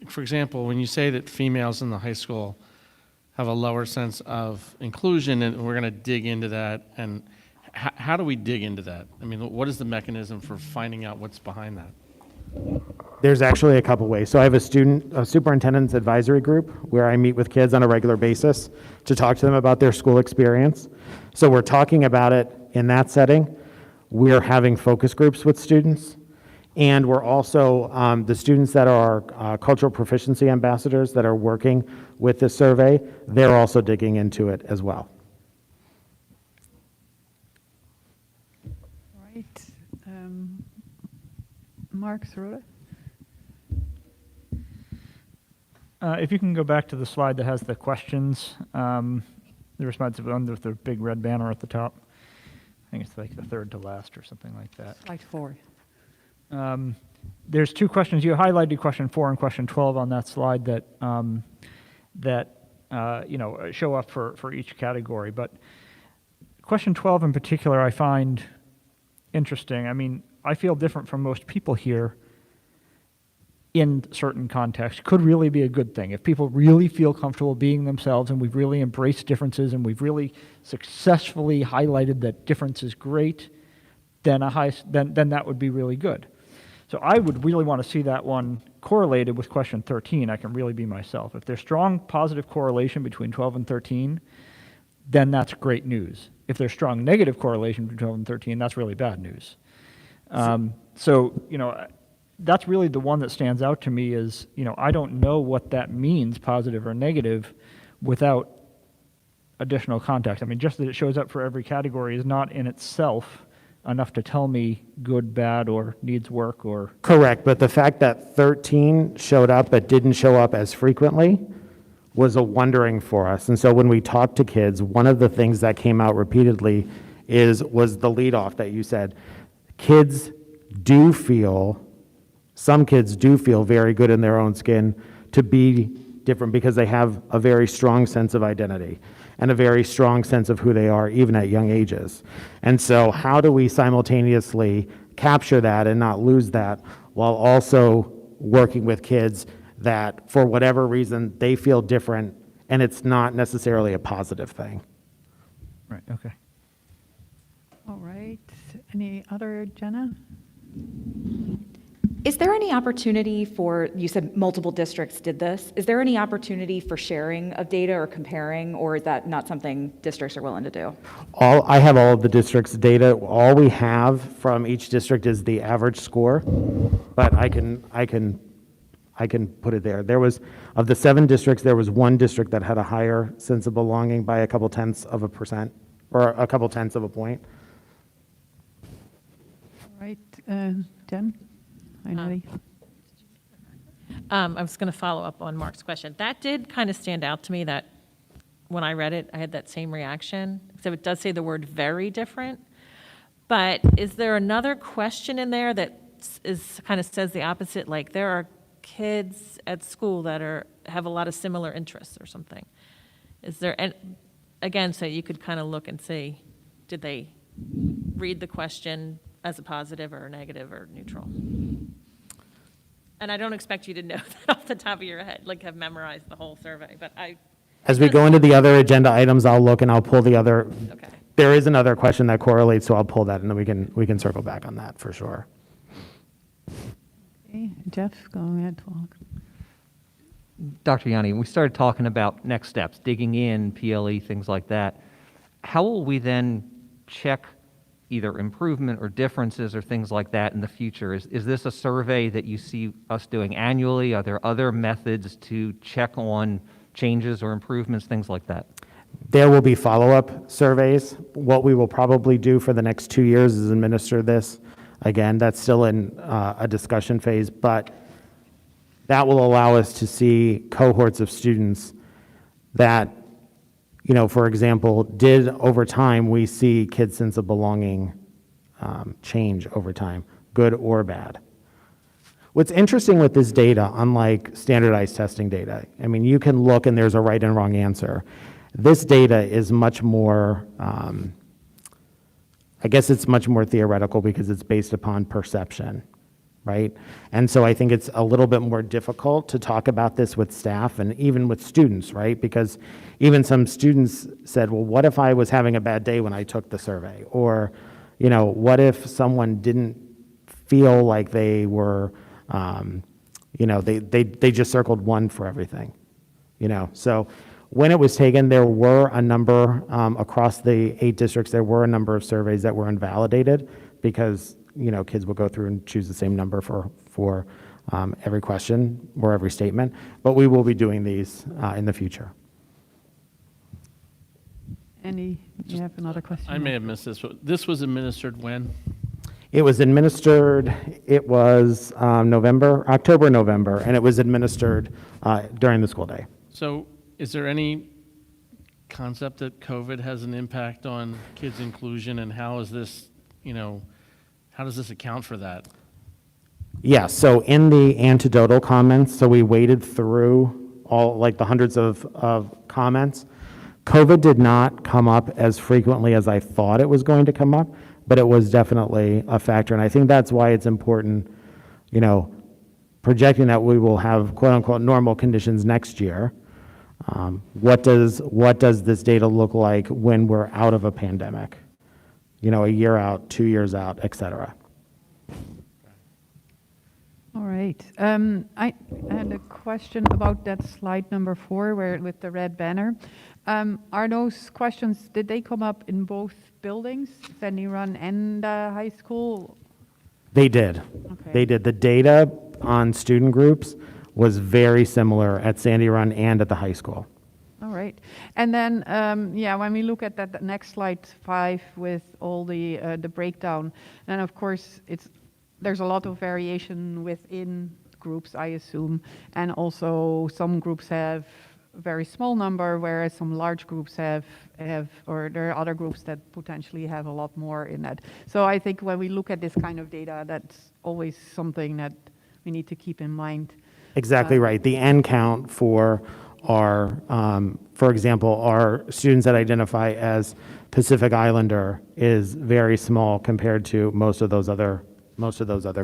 for example, when you say that females in the high school have a lower sense of inclusion, and we're going to dig into that, and how do we dig into that? I mean, what is the mechanism for finding out what's behind that? There's actually a couple ways. So I have a superintendent's advisory group where I meet with kids on a regular basis to talk to them about their school experience. So we're talking about it in that setting. We're having focus groups with students. And we're also, the students that are cultural proficiency ambassadors that are working with this survey, they're also digging into it as well. All right. Mark Throda? If you can go back to the slide that has the questions, the responsive one with the big red banner at the top. I think it's like the third to last or something like that. Slide 4. There's two questions. You highlighted question 4 and question 12 on that slide that show up for each category. But question 12 in particular, I find interesting. I mean, I feel different from most people here in certain contexts. Could really be a good thing. If people really feel comfortable being themselves and we've really embraced differences and we've really successfully highlighted that difference is great, then that would be really good. So I would really want to see that one correlated with question 13. I can really be myself. If there's strong positive correlation between 12 and 13, then that's great news. If there's strong negative correlation between 12 and 13, that's really bad news. That's really the one that stands out to me is, I don't know what that means, positive or negative, without additional context. I mean, just that it shows up for every category is not in itself enough to tell me good, bad, or needs work, or... Correct, but the fact that 13 showed up but didn't show up as frequently was a wondering for us. And so when we talked to kids, one of the things that came out repeatedly was the leadoff that you said. Some kids do feel very good in their own skin to be different because they have a very strong sense of identity and a very strong sense of who they are, even at young ages. And so how do we simultaneously capture that and not lose that while also working with kids that, for whatever reason, they feel different, and it's not necessarily a positive thing? Right, okay. All right. Any other, Jenna? Is there any opportunity for, you said multiple districts did this, is there any opportunity for sharing of data or comparing, or is that not something districts are willing to do? I have all of the districts' data. All we have from each district is the average score, but I can put it there. Of the 7 districts, there was 1 district that had a higher sense of belonging by a couple tenths of a percent, or a couple tenths of a point. All right. Jen? I was going to follow up on Mark's question. That did kind of stand out to me, that when I read it, I had that same reaction. So it does say the word very different. But is there another question in there that kind of says the opposite? Like there are kids at school that have a lot of similar interests or something. Is there, again, so you could kind of look and see. did they read the question as a positive or a negative or neutral? And I don't expect you to know that off the top of your head, like have memorized the whole survey, but As we go into the other agenda items, I'll look and I'll pull the other, okay. there is another question that correlates, so I'll pull that and then we can circle back on that for sure. Okay, Jeff, go ahead, talk. Dr. Yanni, we started talking about next steps, digging in, PLE, things like that. How will we then check either improvement or differences or things like that in the future? Is this a survey that you see us doing annually? Are there other methods to check on changes or improvements, things like that? There will be follow-up surveys. What we will probably do for the next 2 years is administer this. Again, that's still in a discussion phase, but that will allow us to see cohorts of students that, you know, for example, did over time we see kids' sense of belonging change over time, good or bad. What's interesting with this data, unlike standardized testing data, I mean, you can look and there's a right and wrong answer. This data is much more, I guess it's much more theoretical because it's based upon perception, right? And so I think it's a little bit more difficult to talk about this with staff and even with students, right? Because even some students said, well, what if I was having a bad day when I took the survey? Or, you know, what if someone didn't feel like they were, you know, they just circled 1 for everything, you know? So when it was taken, there were a number, across the 8 districts, there were a number of surveys that were invalidated because, you know, kids will go through and choose the same number for every question or every statement. But we will be doing these in the future. Andy, you have another question? I may have missed this, but this was administered when? It was administered, it was October, November, and it was administered during the school day. So is there any concept that COVID has an impact on kids' inclusion, and how is this, you know, how does this account for that? Yeah, so in the anecdotal comments, so we waded through all, like the hundreds of comments. COVID did not come up as frequently as I thought it was going to come up, but it was definitely a factor. And I think that's why it's important, you know, projecting that we will have quote unquote normal conditions next year. What does this data look like when we're out of a pandemic? You know, a year out, 2 years out, et cetera. All right. I had a question about that slide number 4 where with the red banner. Are those questions, did they come up in both buildings, Sandy Run and high school? They did. Okay. They did. The data on student groups was very similar at Sandy Run and at the high school. All right. And then, yeah, when we look at that next slide 5 with all the breakdown, then of course there's a lot of variation within groups, I assume, and also some groups have a very small number, whereas some large groups have, or there are other groups that potentially have a lot more in that. So I think when we look at this kind of data, that's always something that we need to keep in mind. Exactly right. The N count for our, for example, our students that identify as Pacific Islander is very small compared to most of those other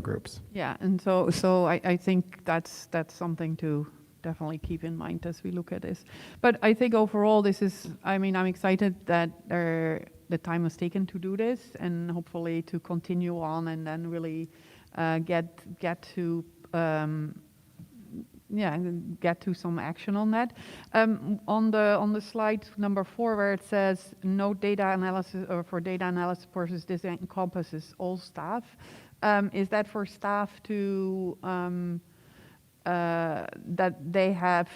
groups. Yeah, and so I think that's something to definitely keep in mind as we look at this. But I think overall this is, I mean, I'm excited that the time was taken to do this and hopefully to continue on and then really get to some action on that. On the slide number 4 where it says no data analysis, or for data analysis purposes this encompasses all staff. Is that for staff to that they have,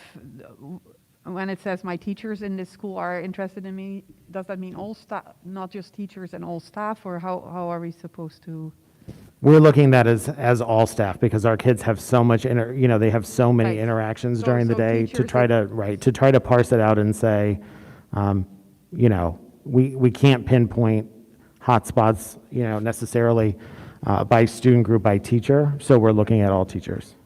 when it says my teachers in this school are interested in me, does that mean all staff, not just teachers and all staff, or how are we supposed to? We're looking at that as all staff because our kids have so much, they have so many Right. interactions So- during the so day to teachers try to parse it out and say, we can't pinpoint hotspots, necessarily by student group, by teacher. So we're looking at all teachers.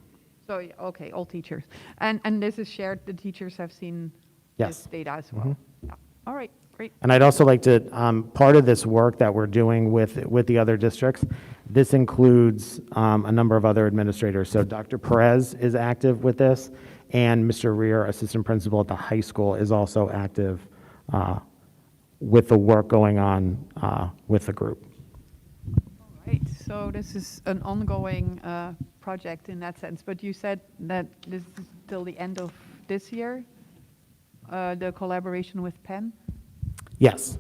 So, okay, all teachers. And this is shared, the teachers have seen Yes. this data as well? Yeah. All right, great. Great. And I'd also like to, part of this work that we're doing with the other districts, this includes a number of other administrators. So Dr. Perez is active with this, and Mr. Rear, assistant principal at the high school, is also active with the work going on with the group. All right, so this is an ongoing project in that sense, but you said that this is till the end of this year, the collaboration with Penn? Yes.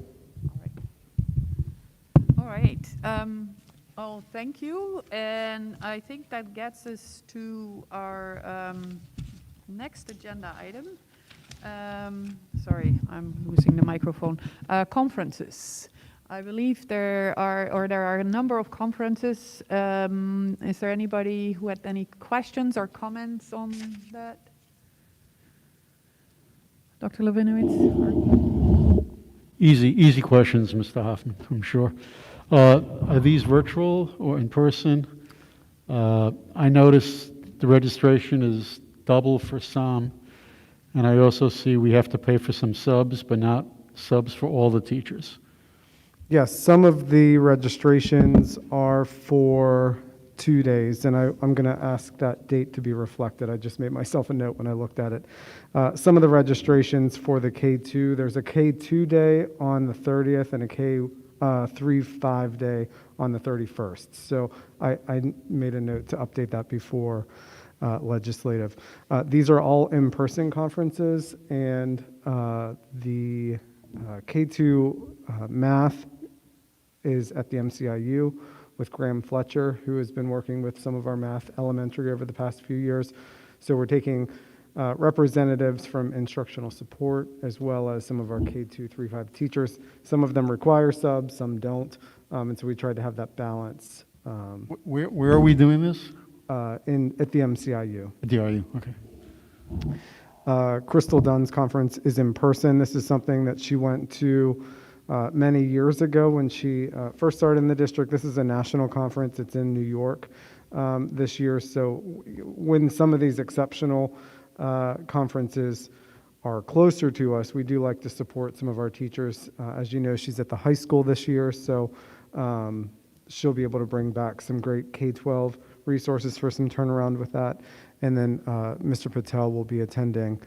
All right. Oh, thank you. And I think that gets us to our next agenda item. Sorry, I'm losing the microphone. Conferences. I believe there are a number of conferences. Is there anybody who had any questions or comments on that? Dr. Levinowitz? Easy questions, Mr. Hoffman, I'm sure. Are these virtual or in person? I noticed the registration is double for some, and I also see we have to pay for some subs, but not subs for all the teachers. Yes, some of the registrations are for 2 days, and I'm going to ask that date to be reflected. I just made myself a note when I looked at it. Some of the registrations for the K2, there's a K2 day on the 30th and a K3-5 day on the 31st. So I made a note to update that before legislative. These are all in-person conferences, and the K2 math is at the MCIU with Graham Fletcher, who has been working with some of our math elementary over the past few years. So we're taking representatives from instructional support as well as some of our K2, 3-5 teachers. Some of them require subs, some don't. And so we tried to have that balance. Where are we doing this? At the MCIU. At the RU, okay. Crystal Dunn's conference is in person. This is something that she went to many years ago when she first started in the district. This is a national conference. It's in New York this year. So when some of these exceptional conferences are closer to us, we do like to support some of our teachers. As you know, she's at the high school this year, so she'll be able to bring back some great K-12 resources for some turnaround with that. And then Mr. Patel will be attending,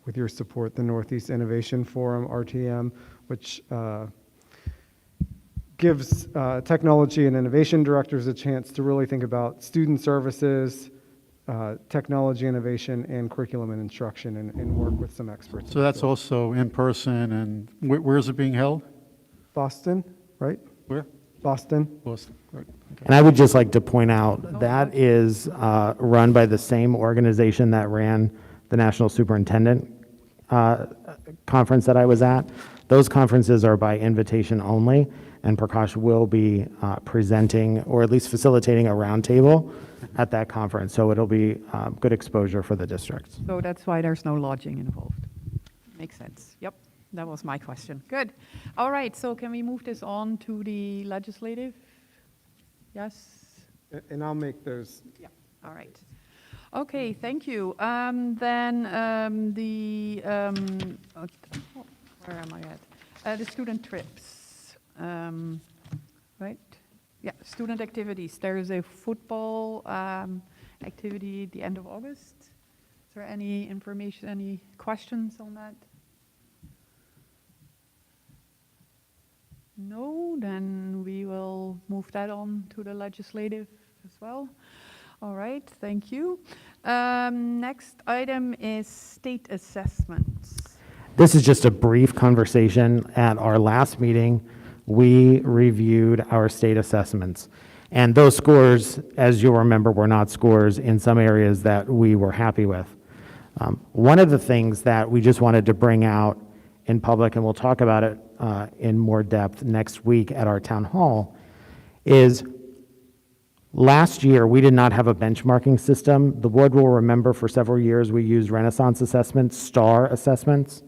with your support, the Northeast Innovation Forum, RTM, which gives technology and innovation directors a chance to really think about student services, technology innovation, and curriculum and instruction, and work with some experts. So that's also in person, and where is it being held? Boston, right? Where? Boston. Boston. Right. Okay. And I would just like to point out that is run by the same organization that ran the National Superintendent conference that I was at. Those conferences are by invitation only, and Prakash will be presenting or at least facilitating a roundtable at that conference. So it'll be good exposure for the districts. So that's why there's no lodging involved. Makes sense. Yep, that was my question. Good. All right, so can we move this on to the legislative? Yes? And I'll make those. Yeah. All right. Okay, thank you. Then where am I at? The student trips, right? Yeah, student activities. There is a football activity at the end of August. Is there any information, any questions on that? No, then we will move that on to the legislative as well. All right, thank you. Next item is state assessments. This is just a brief conversation. At our last meeting, we reviewed our state assessments. And those scores, as you'll remember, were not scores in some areas that we were happy with. One of the things that we just wanted to bring out in public, and we'll talk about it in more depth next week at our town hall, is last year we did not have a benchmarking system. The board will remember for several years we used Renaissance assessments, STAR assessments.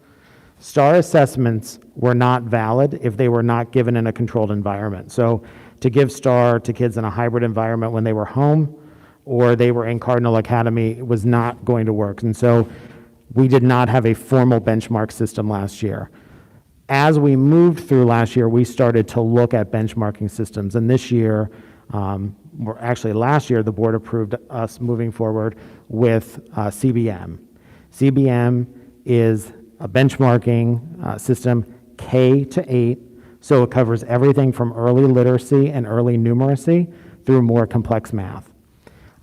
STAR assessments were not valid if they were not given in a controlled environment. So to give STAR to kids in a hybrid environment when they were home or they were in Cardinal Academy was not going to work. And so we did not have a formal benchmark system last year. As we moved through last year, we started to look at benchmarking systems. And this year, or actually last year, the board approved us moving forward with CBM. CBM is a benchmarking system K to 8, so it covers everything from early literacy and early numeracy through more complex math.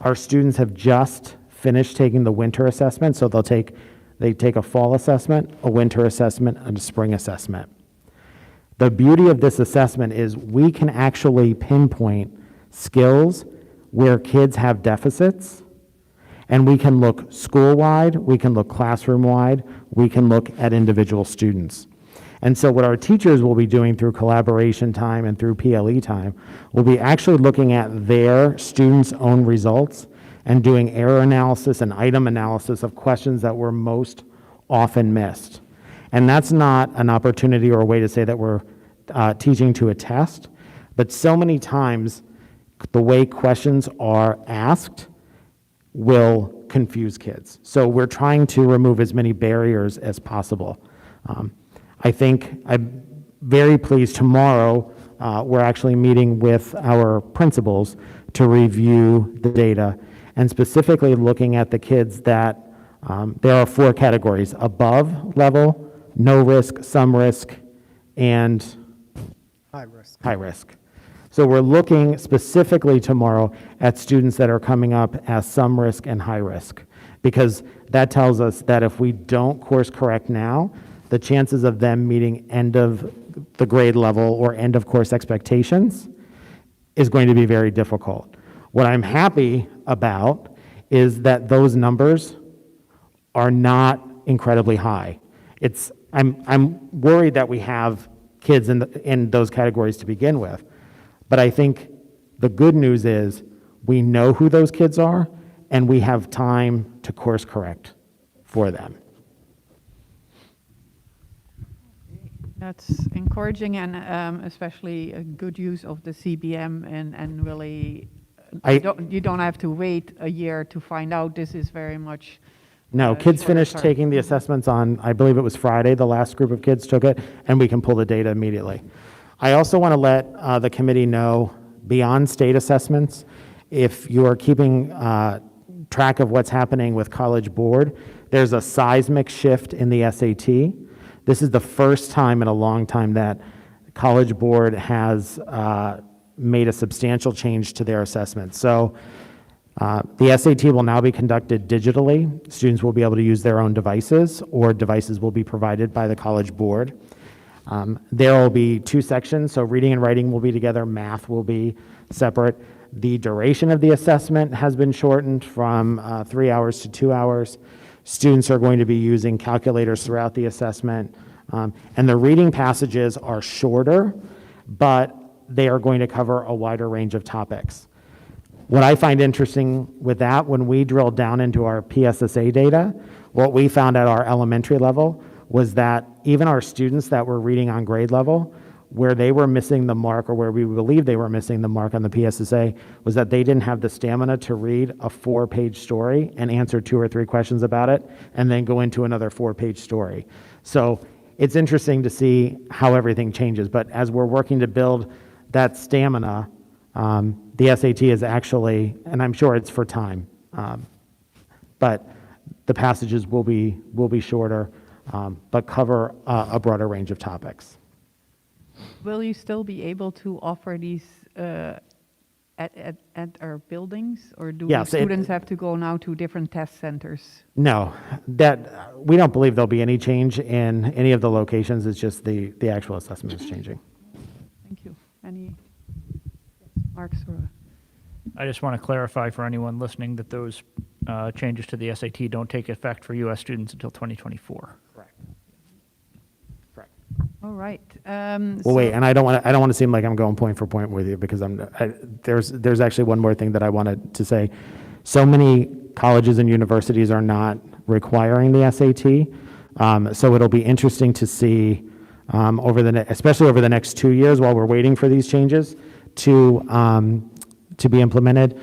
Our students have just finished taking the winter assessment, so they take a fall assessment, a winter assessment, and a spring assessment. The beauty of this assessment is we can actually pinpoint skills where kids have deficits, and we can look school-wide, we can look classroom-wide, we can look at individual students. And so what our teachers will be doing through collaboration time and through PLE time will be actually looking at their students' own results and doing error analysis and item analysis of questions that were most often missed. And that's not an opportunity or a way to say that we're teaching to a test, but so many times the way questions are asked will confuse kids. So we're trying to remove as many barriers as possible. I think I'm very pleased tomorrow, we're actually meeting with our principals to review the data and specifically looking at the kids that there are 4 categories: above level, no risk, some risk, and High risk. high risk. So we're looking specifically tomorrow at students that are coming up as some risk and high risk, because that tells us that if we don't course correct now, the chances of them meeting end of the grade level or end of course expectations is going to be very difficult. What I'm happy about is that those numbers are not incredibly high. I'm worried that we have kids in those categories to begin with, but I think the good news is we know who those kids are and we have time to course correct for them. That's encouraging, and especially a good use of the CBM, and really, you don't have to wait a year to find out. This is very much. No, kids shorter finished term. taking the assessments on, I believe it was Friday, the last group of kids took it, and we can pull the data immediately. I also want to let the committee know, beyond state assessments, if you are keeping track of what's happening with College Board, there's a seismic shift in the SAT. This is the first time in a long time that College Board has made a substantial change to their assessment. So the SAT will now be conducted digitally. Students will be able to use their own devices, or devices will be provided by the College Board. There will be 2 sections, so reading and writing will be together, math will be separate. The duration of the assessment has been shortened from 3 hours to 2 hours. Students are going to be using calculators throughout the assessment. And the reading passages are shorter, but they are going to cover a wider range of topics. What I find interesting with that, when we drilled down into our PSSA data, what we found at our elementary level was that even our students that were reading on grade level, where they were missing the mark, or where we believe they were missing the mark on the PSSA, was that they didn't have the stamina to read a 4-page story and answer 2 or 3 questions about it, and then go into another 4-page story. So it's interesting to see how everything changes. But as we're working to build that stamina, the SAT is actually, and I'm sure it's for time, but the passages will be shorter, but cover a broader range of topics. Will you still be able to offer these at our buildings, or do Yes, students have to go now to different test centers? No, that we don't believe there'll be any change in any of the locations. It's just the actual assessment is changing. Thank you. Any marks or? I just want to clarify for anyone listening that those changes to the SAT don't take effect for U.S. students until 2024. Correct. All right. Well, wait, and I don't want to seem like I'm going point for point with you, because there's actually one more thing that I wanted to say. So many colleges and universities are not requiring the SAT, so it'll be interesting to see especially over the next 2 years, while we're waiting for these changes to be implemented.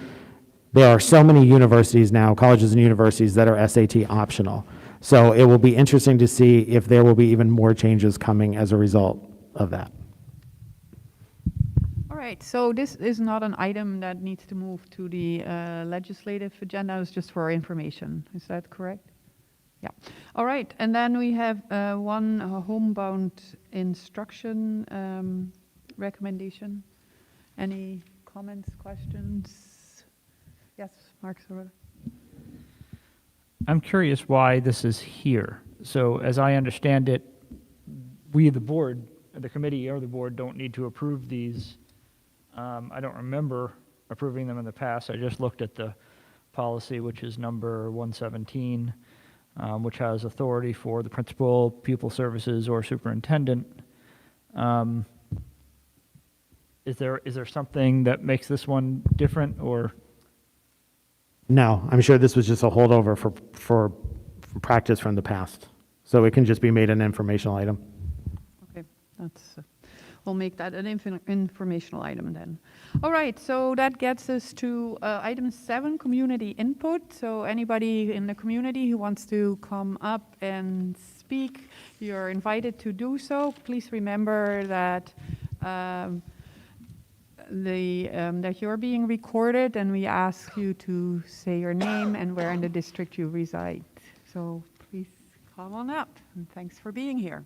There are so many universities now, colleges and universities, that are SAT optional. So it will be interesting to see if there will be even more changes coming as a result of that. All right, so this is not an item that needs to move to the legislative agenda, it's just for information. Is that correct? Yeah. All right, and then we have one homebound instruction recommendation. Any comments, questions? Yes, Mark Sorota. I'm curious why this is here. So as I understand it, we, the board, the committee or the board, don't need to approve these. I don't remember approving them in the past. I just looked at the policy, which is number 117, which has authority for the principal, pupil services, or superintendent. Is there something that makes this one different, or? No, I'm sure this was just a holdover for practice from the past. So it can just be made an informational item. Okay, that's, we'll make that an informational item then. All right, so that gets us to item 7, community input. So anybody in the community who wants to come up and speak, you're invited to do so. Please remember that that you're being recorded, and we ask you to say your name and where in the district you reside. So please come on up, and thanks for being here.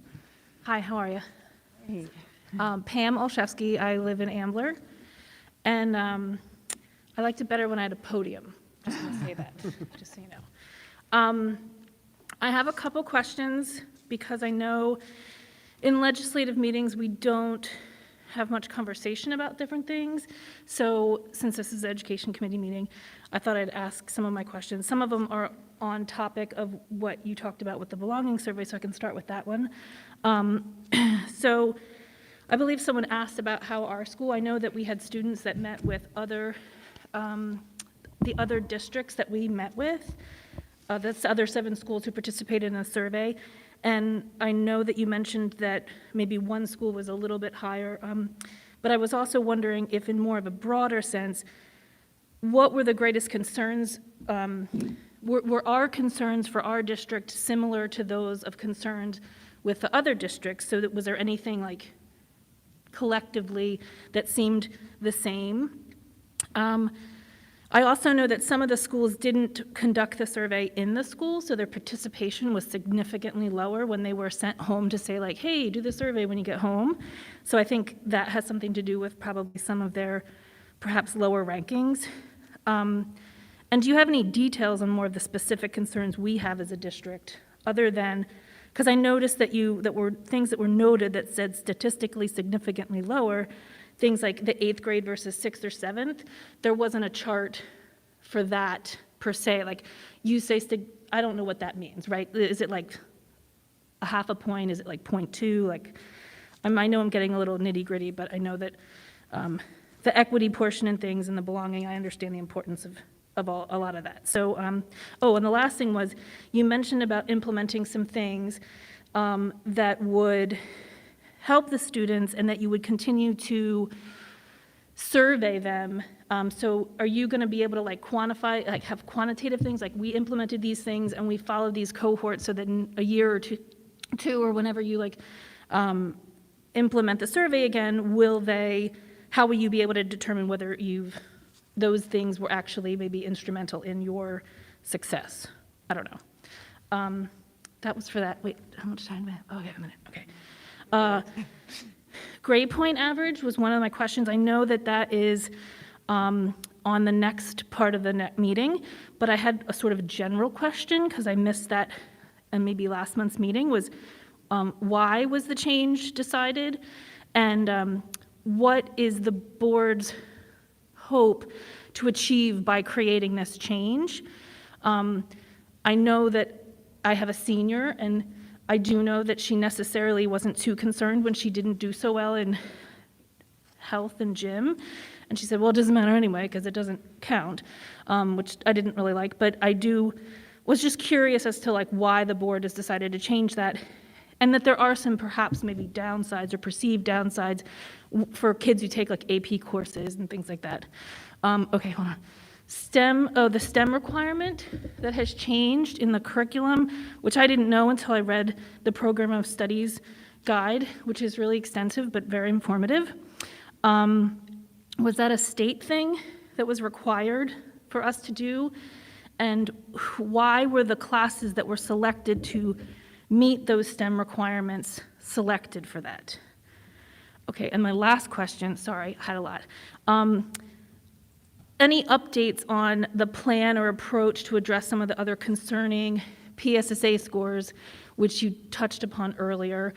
Hi, how are you? Hey. Pam Olszewski. I live in Ambler, and I liked it better when I had a podium. Just going to say that, just so you know. I have a couple questions because I know in legislative meetings we don't have much conversation about different things. So since this is the Education Committee meeting, I thought I'd ask some of my questions. Some of them are on topic of what you talked about with the belonging survey, so I can start with that one. So I believe someone asked about how our school, I know that we had students that met with other, the other districts that we met with. That's the other 7 schools who participated in a survey. And I know that you mentioned that maybe one school was a little bit higher, but I was also wondering if in more of a broader sense, what were the greatest concerns? Were our concerns for our district similar to those of concerns with the other districts? So that, was there anything like collectively that seemed the same? I also know that some of the schools didn't conduct the survey in the school, so their participation was significantly lower when they were sent home to say like, hey, do the survey when you get home. So I think that has something to do with probably some of their perhaps lower rankings. And do you have any details on more of the specific concerns we have as a district, other than, because I noticed that were things that were noted that said statistically significantly lower, things like the 8th grade versus 6th or 7th, there wasn't a chart for that per se. Like you say, I don't know what that means, right? Is it like a half a point? Is it like 0.2? Like, I know I'm getting a little nitty gritty, but I know that the equity portion and things and the belonging, I understand the importance of a lot of that. So, oh, and the last thing was, you mentioned about implementing some things that would help the students and that you would continue to survey them. So are you going to be able to like quantify, like have quantitative things, like we implemented these things and we followed these cohorts so that in a year or two or whenever you like implement the survey again, how will you be able to determine whether those things were actually maybe instrumental in your success? I don't know. That was for that. Wait, how much time do I have? Oh, okay, a minute. Okay. Grade point average was one of my questions. I know that is on the next part of the meeting, but I had a sort of general question because I missed that and maybe last month's meeting was why was the change decided, and what is the board's hope to achieve by creating this change? I know that I have a senior, and I do know that she necessarily wasn't too concerned when she didn't do so well in health and gym. And she said, well, it doesn't matter anyway because it doesn't count, which I didn't really like. But I was just curious as to like why the board has decided to change that, and that there are some perhaps maybe downsides or perceived downsides for kids who take like AP courses and things like that. Okay, hold on. the STEM requirement that has changed in the curriculum, which I didn't know until I read the Program of Studies guide, which is really extensive but very informative. Was that a state thing that was required for us to do? And why were the classes that were selected to meet those STEM requirements selected for that? Okay, and my last question, sorry, I had a lot. Any updates on the plan or approach to address some of the other concerning PSSA scores, which you touched upon earlier?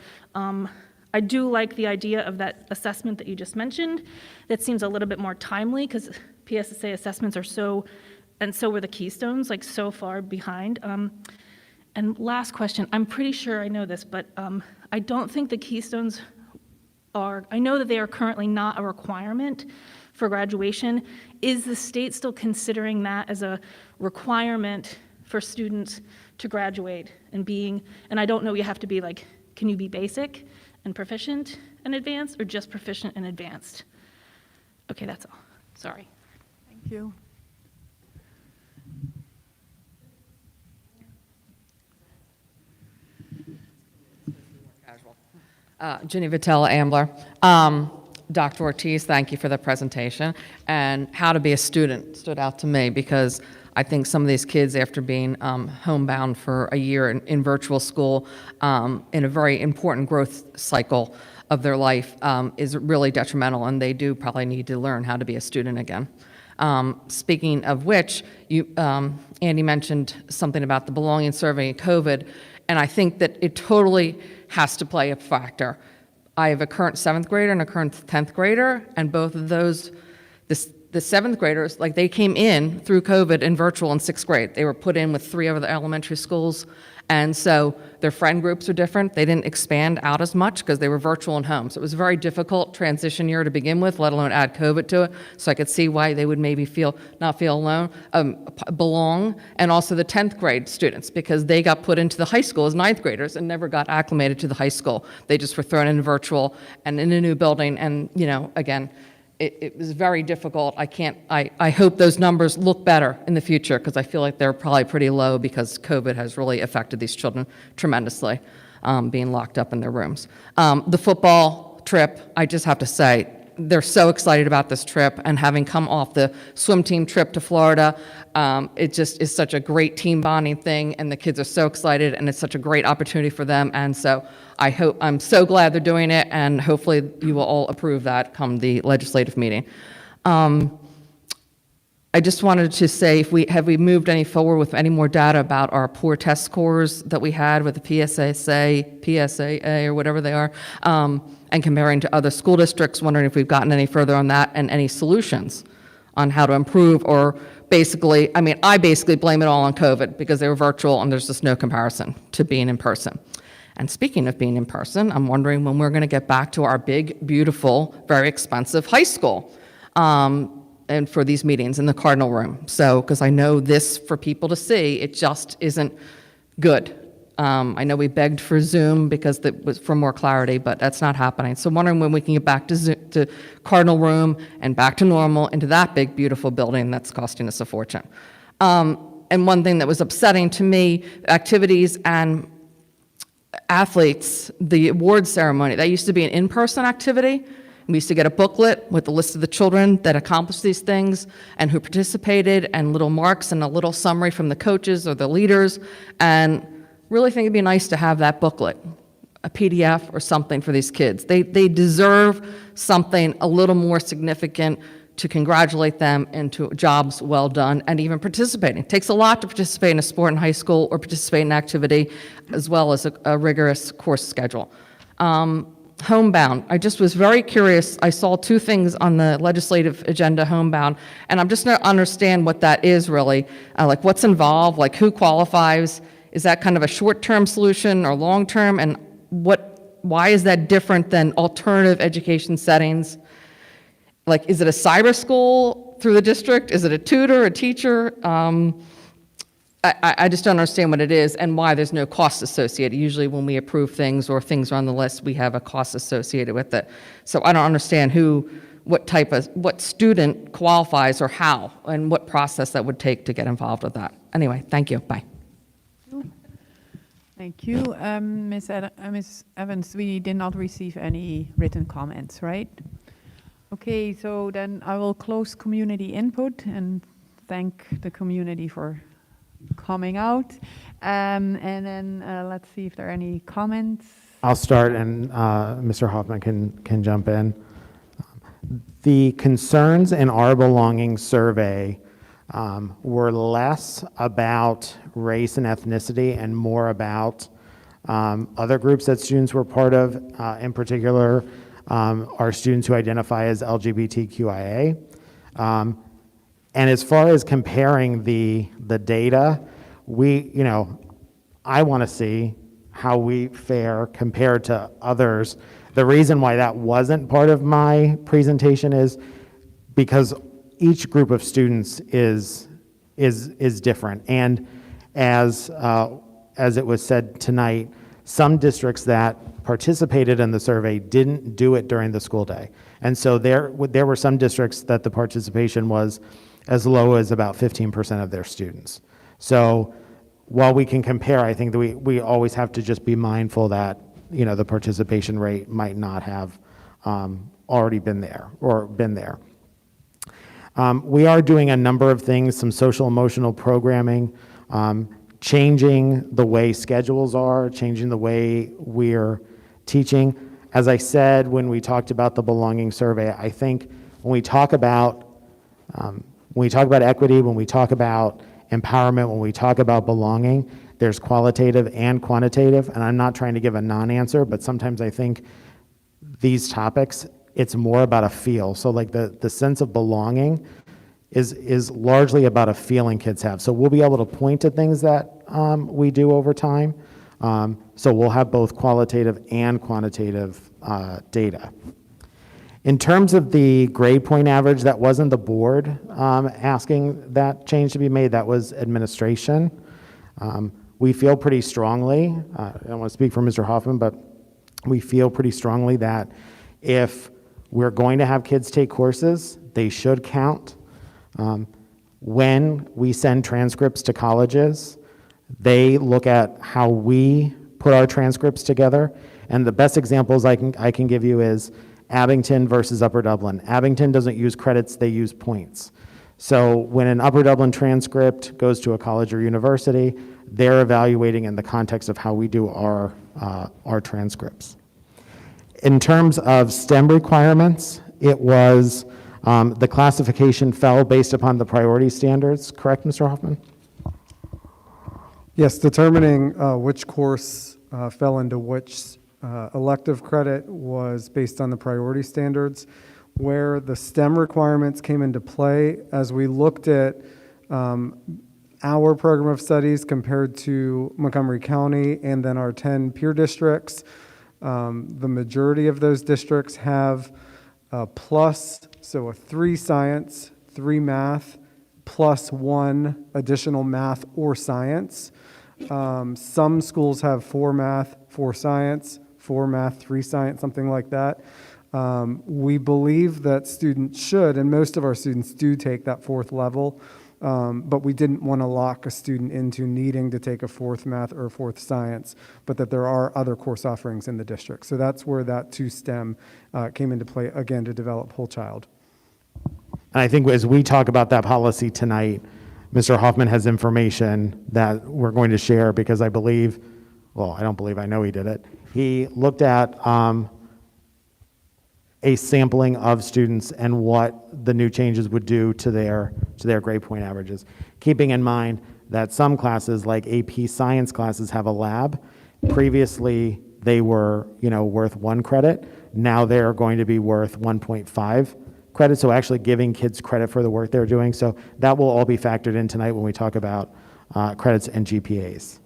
I do like the idea of that assessment that you just mentioned. That seems a little bit more timely because PSSA assessments are so, and so were the Keystones, like so far behind. And last question, I'm pretty sure I know this, but I don't think the Keystones are, I know that they are currently not a requirement for graduation. Is the state still considering that as a requirement for students to graduate and I don't know, you have to be like, can you be basic and proficient and advanced or just proficient and advanced? Okay, that's all. Sorry. Thank you. Ginny Vitella, Ambler. Dr. Ortiz, thank you for the presentation. And how to be a student stood out to me because I think some of these kids, after being homebound for a year in virtual school, in a very important growth cycle of their life, is really detrimental, and they do probably need to learn how to be a student again. Speaking of which, Andy mentioned something about the belonging survey in COVID, and I think that it totally has to play a factor. I have a current 7th grader and a current 10th grader, and both of those, the 7th graders, like they came in through COVID in virtual in 6th grade. They were put in with 3 other elementary schools, and so their friend groups are different. They didn't expand out as much because they were virtual and home. So it was a very difficult transition year to begin with, let alone add COVID to it. So I could see why they would maybe not feel alone, belong. And also the 10th grade students, because they got put into the high school as 9th graders and never got acclimated to the high school. They just were thrown in virtual and in a new building. And, again, it was very difficult. I hope those numbers look better in the future because I feel like they're probably pretty low because COVID has really affected these children tremendously, being locked up in their rooms. The football trip, I just have to say, they're so excited about this trip, and having come off the swim team trip to Florida, it just is such a great team bonding thing, and the kids are so excited, and it's such a great opportunity for them. And so I'm so glad they're doing it, and hopefully you will all approve that come the legislative meeting. I just wanted to say, have we moved any forward with any more data about our poor test scores that we had with the PSAA, or whatever they are, and comparing to other school districts, wondering if we've gotten any further on that and any solutions on how to improve, or I basically blame it all on COVID because they were virtual and there's just no comparison to being in person. And speaking of being in person, I'm wondering when we're going to get back to our big, beautiful, very expensive high school. And for these meetings in the Cardinal Room. So, because I know this for people to see, it just isn't good. I know we begged for Zoom because that was for more clarity, but that's not happening. So I'm wondering when we can get back to Cardinal Room and back to normal into that big, beautiful building that's costing us a fortune. And one thing that was upsetting to me, activities and athletes, the award ceremony, that used to be an in-person activity. We used to get a booklet with a list of the children that accomplished these things and who participated, and little marks and a little summary from the coaches or the leaders. And really think it'd be nice to have that booklet, a PDF or something for these kids. They deserve something a little more significant to congratulate them into jobs well done and even participating. It takes a lot to participate in a sport in high school or participate in activity, as well as a rigorous course schedule. Homebound, I just was very curious. I saw 2 things on the legislative agenda, homebound, and I'm just not understand what that is really. Like what's involved, like who qualifies? Is that kind of a short-term solution or long-term? And why is that different than alternative education settings? Like, is it a cyber school through the district? Is it a tutor, a teacher? I just don't understand what it is and why there's no cost associated. Usually when we approve things or things are on the list, we have a cost associated with it. So I don't understand what student qualifies or how, and what process that would take to get involved with that. Anyway, thank you, bye. Thank you. Ms. Evans, we did not receive any written comments, right? Okay, so then I will close community input and thank the community for coming out. And then let's see if there are any comments. I'll start, and Mr. Hoffman can jump in. The concerns in our belonging survey were less about race and ethnicity and more about other groups that students were part of, in particular, our students who identify as LGBTQIA. And as far as comparing the data, I want to see how we fare compared to others. The reason why that wasn't part of my presentation is because each group of students is different. And as it was said tonight, some districts that participated in the survey didn't do it during the school day. And so there were some districts that the participation was as low as about 15% of their students. So while we can compare, I think that we always have to just be mindful that, the participation rate might not have already been there or been there. We are doing a number of things, some social emotional programming, changing the way schedules are, changing the way we're teaching. As I said when we talked about the belonging survey, I think when we talk about equity, when we talk about empowerment, when we talk about belonging, there's qualitative and quantitative, and I'm not trying to give a non-answer, but sometimes I think these topics, it's more about a feel. So like the sense of belonging is largely about a feeling kids have. So we'll be able to point to things that we do over time. So we'll have both qualitative and quantitative data. In terms of the grade point average, that wasn't the board asking that change to be made, that was administration. We feel pretty strongly, I don't want to speak for Mr. Hoffman, but we feel pretty strongly that if we're going to have kids take courses, they should count. When we send transcripts to colleges, they look at how we put our transcripts together. And the best examples I can give you is Abington versus Upper Dublin. Abington doesn't use credits, they use points. So when an Upper Dublin transcript goes to a college or university, they're evaluating in the context of how we do our transcripts. In terms of STEM requirements, it was, the classification fell based upon the priority standards, correct, Mr. Hoffman? Yes, determining which course fell into which elective credit was based on the priority standards. Where the STEM requirements came into play, as we looked at our program of studies compared to Montgomery County and then our 10 peer districts, the majority of those districts have a plus, so a 3 science, 3 math, plus 1 additional math or science. Some schools have 4 math, 4 science, 4 math, 3 science, something like that. We believe that students should, and most of our students do take that 4th level, but we didn't want to lock a student into needing to take a 4th math or a 4th science, but that there are other course offerings in the district. So that's where that 2 STEM came into play, again, to develop whole child. And I think as we talk about that policy tonight, Mr. Hoffman has information that we're going to share because I believe, well, I don't believe, I know he did it. He looked at a sampling of students and what the new changes would do to their grade point averages. Keeping in mind that some classes, like AP science classes, have a lab. Previously, they were, worth 1 credit. Now they're going to be worth 1.5 credits, so actually giving kids credit for the work they're doing. So that will all be factored in tonight when we talk about credits and GPAs.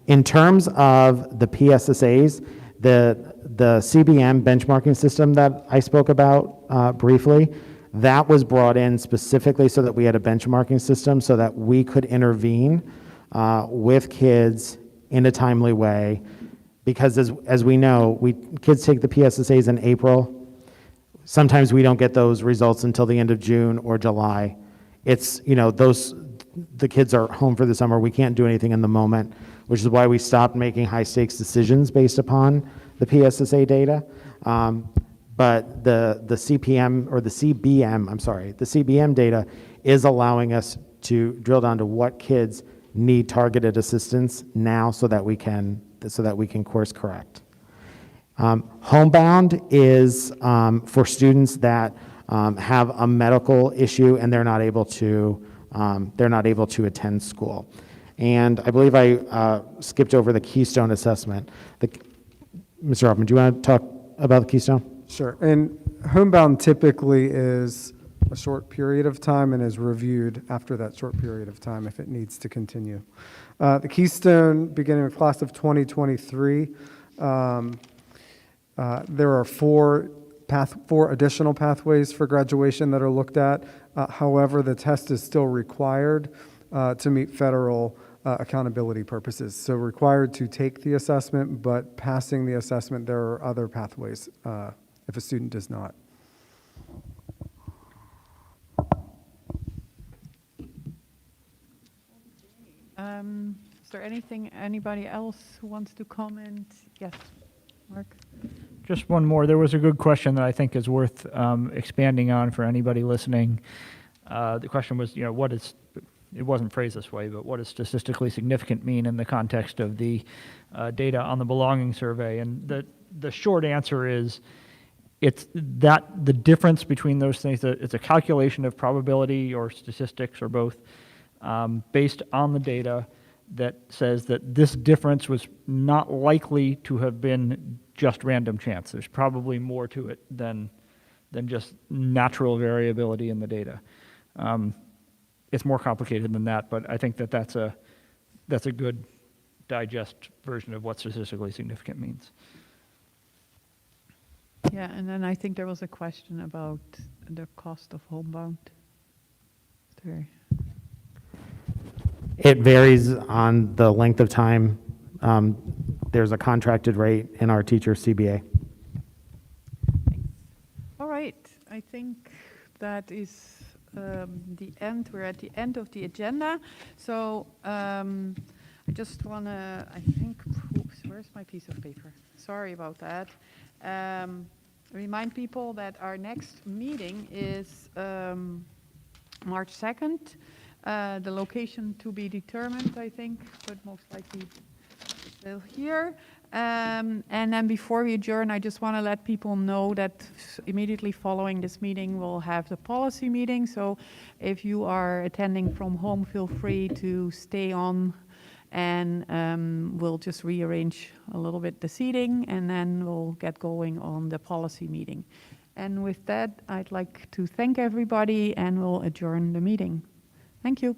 In terms of the PSSAs, the Cbm benchmarking system that I spoke about briefly, that was brought in specifically so that we had a benchmarking system so that we could intervene with kids in a timely way. Because as we know, kids take the PSSAs in April. Sometimes we don't get those results until the end of June or July. It's, the kids are home for the summer. We can't do anything in the moment, which is why we stopped making high-stakes decisions based upon the PSSA data. But the CPM, or the CBM, the CBM data is allowing us to drill down to what kids need targeted assistance now so that we can course correct. Homebound is for students that have a medical issue and they're not able to attend school. And I believe I skipped over the Keystone Assessment. Mr. Hoffman, do you want to talk about the Keystone? Sure. And homebound typically is a short period of time and is reviewed after that short period of time if it needs to continue. The Keystone, beginning with class of 2023, there are four additional pathways for graduation that are looked at. However, the test is still required to meet federal accountability purposes. So required to take the assessment, but passing the assessment, there are other pathways if a student does not. Is there anything, anybody else who wants to comment? Yes, Mark? Just one more. There was a good question that I think is worth expanding on for anybody listening. The question was, what is, it wasn't phrased this way, but what does statistically significant mean in the context of the data on the belonging survey? And the short answer is, it's that the difference between those things, it's a calculation of probability or statistics or both based on the data that says that this difference was not likely to have been just random chance. There's probably more to it than just natural variability in the data. It's more complicated than that, but I think that's a good digest version of what statistically significant means. Yeah, and then I think there was a question about the cost of homebound. There. It varies on the length of time. There's a contracted rate in our teacher CBA. Thanks. All right, I think that is the end. We're at the end of the agenda. So I just want to, oops, where's my piece of paper? Sorry about that. Remind people that our next meeting is March 2nd. The location to be determined, I think, but most likely still here. And then before we adjourn, I just want to let people know that immediately following this meeting, we'll have the policy meeting. So if you are attending from home, feel free to stay on, and we'll just rearrange a little bit the seating, and then we'll get going on the policy meeting. And with that, I'd like to thank everybody, and we'll adjourn the meeting. Thank you.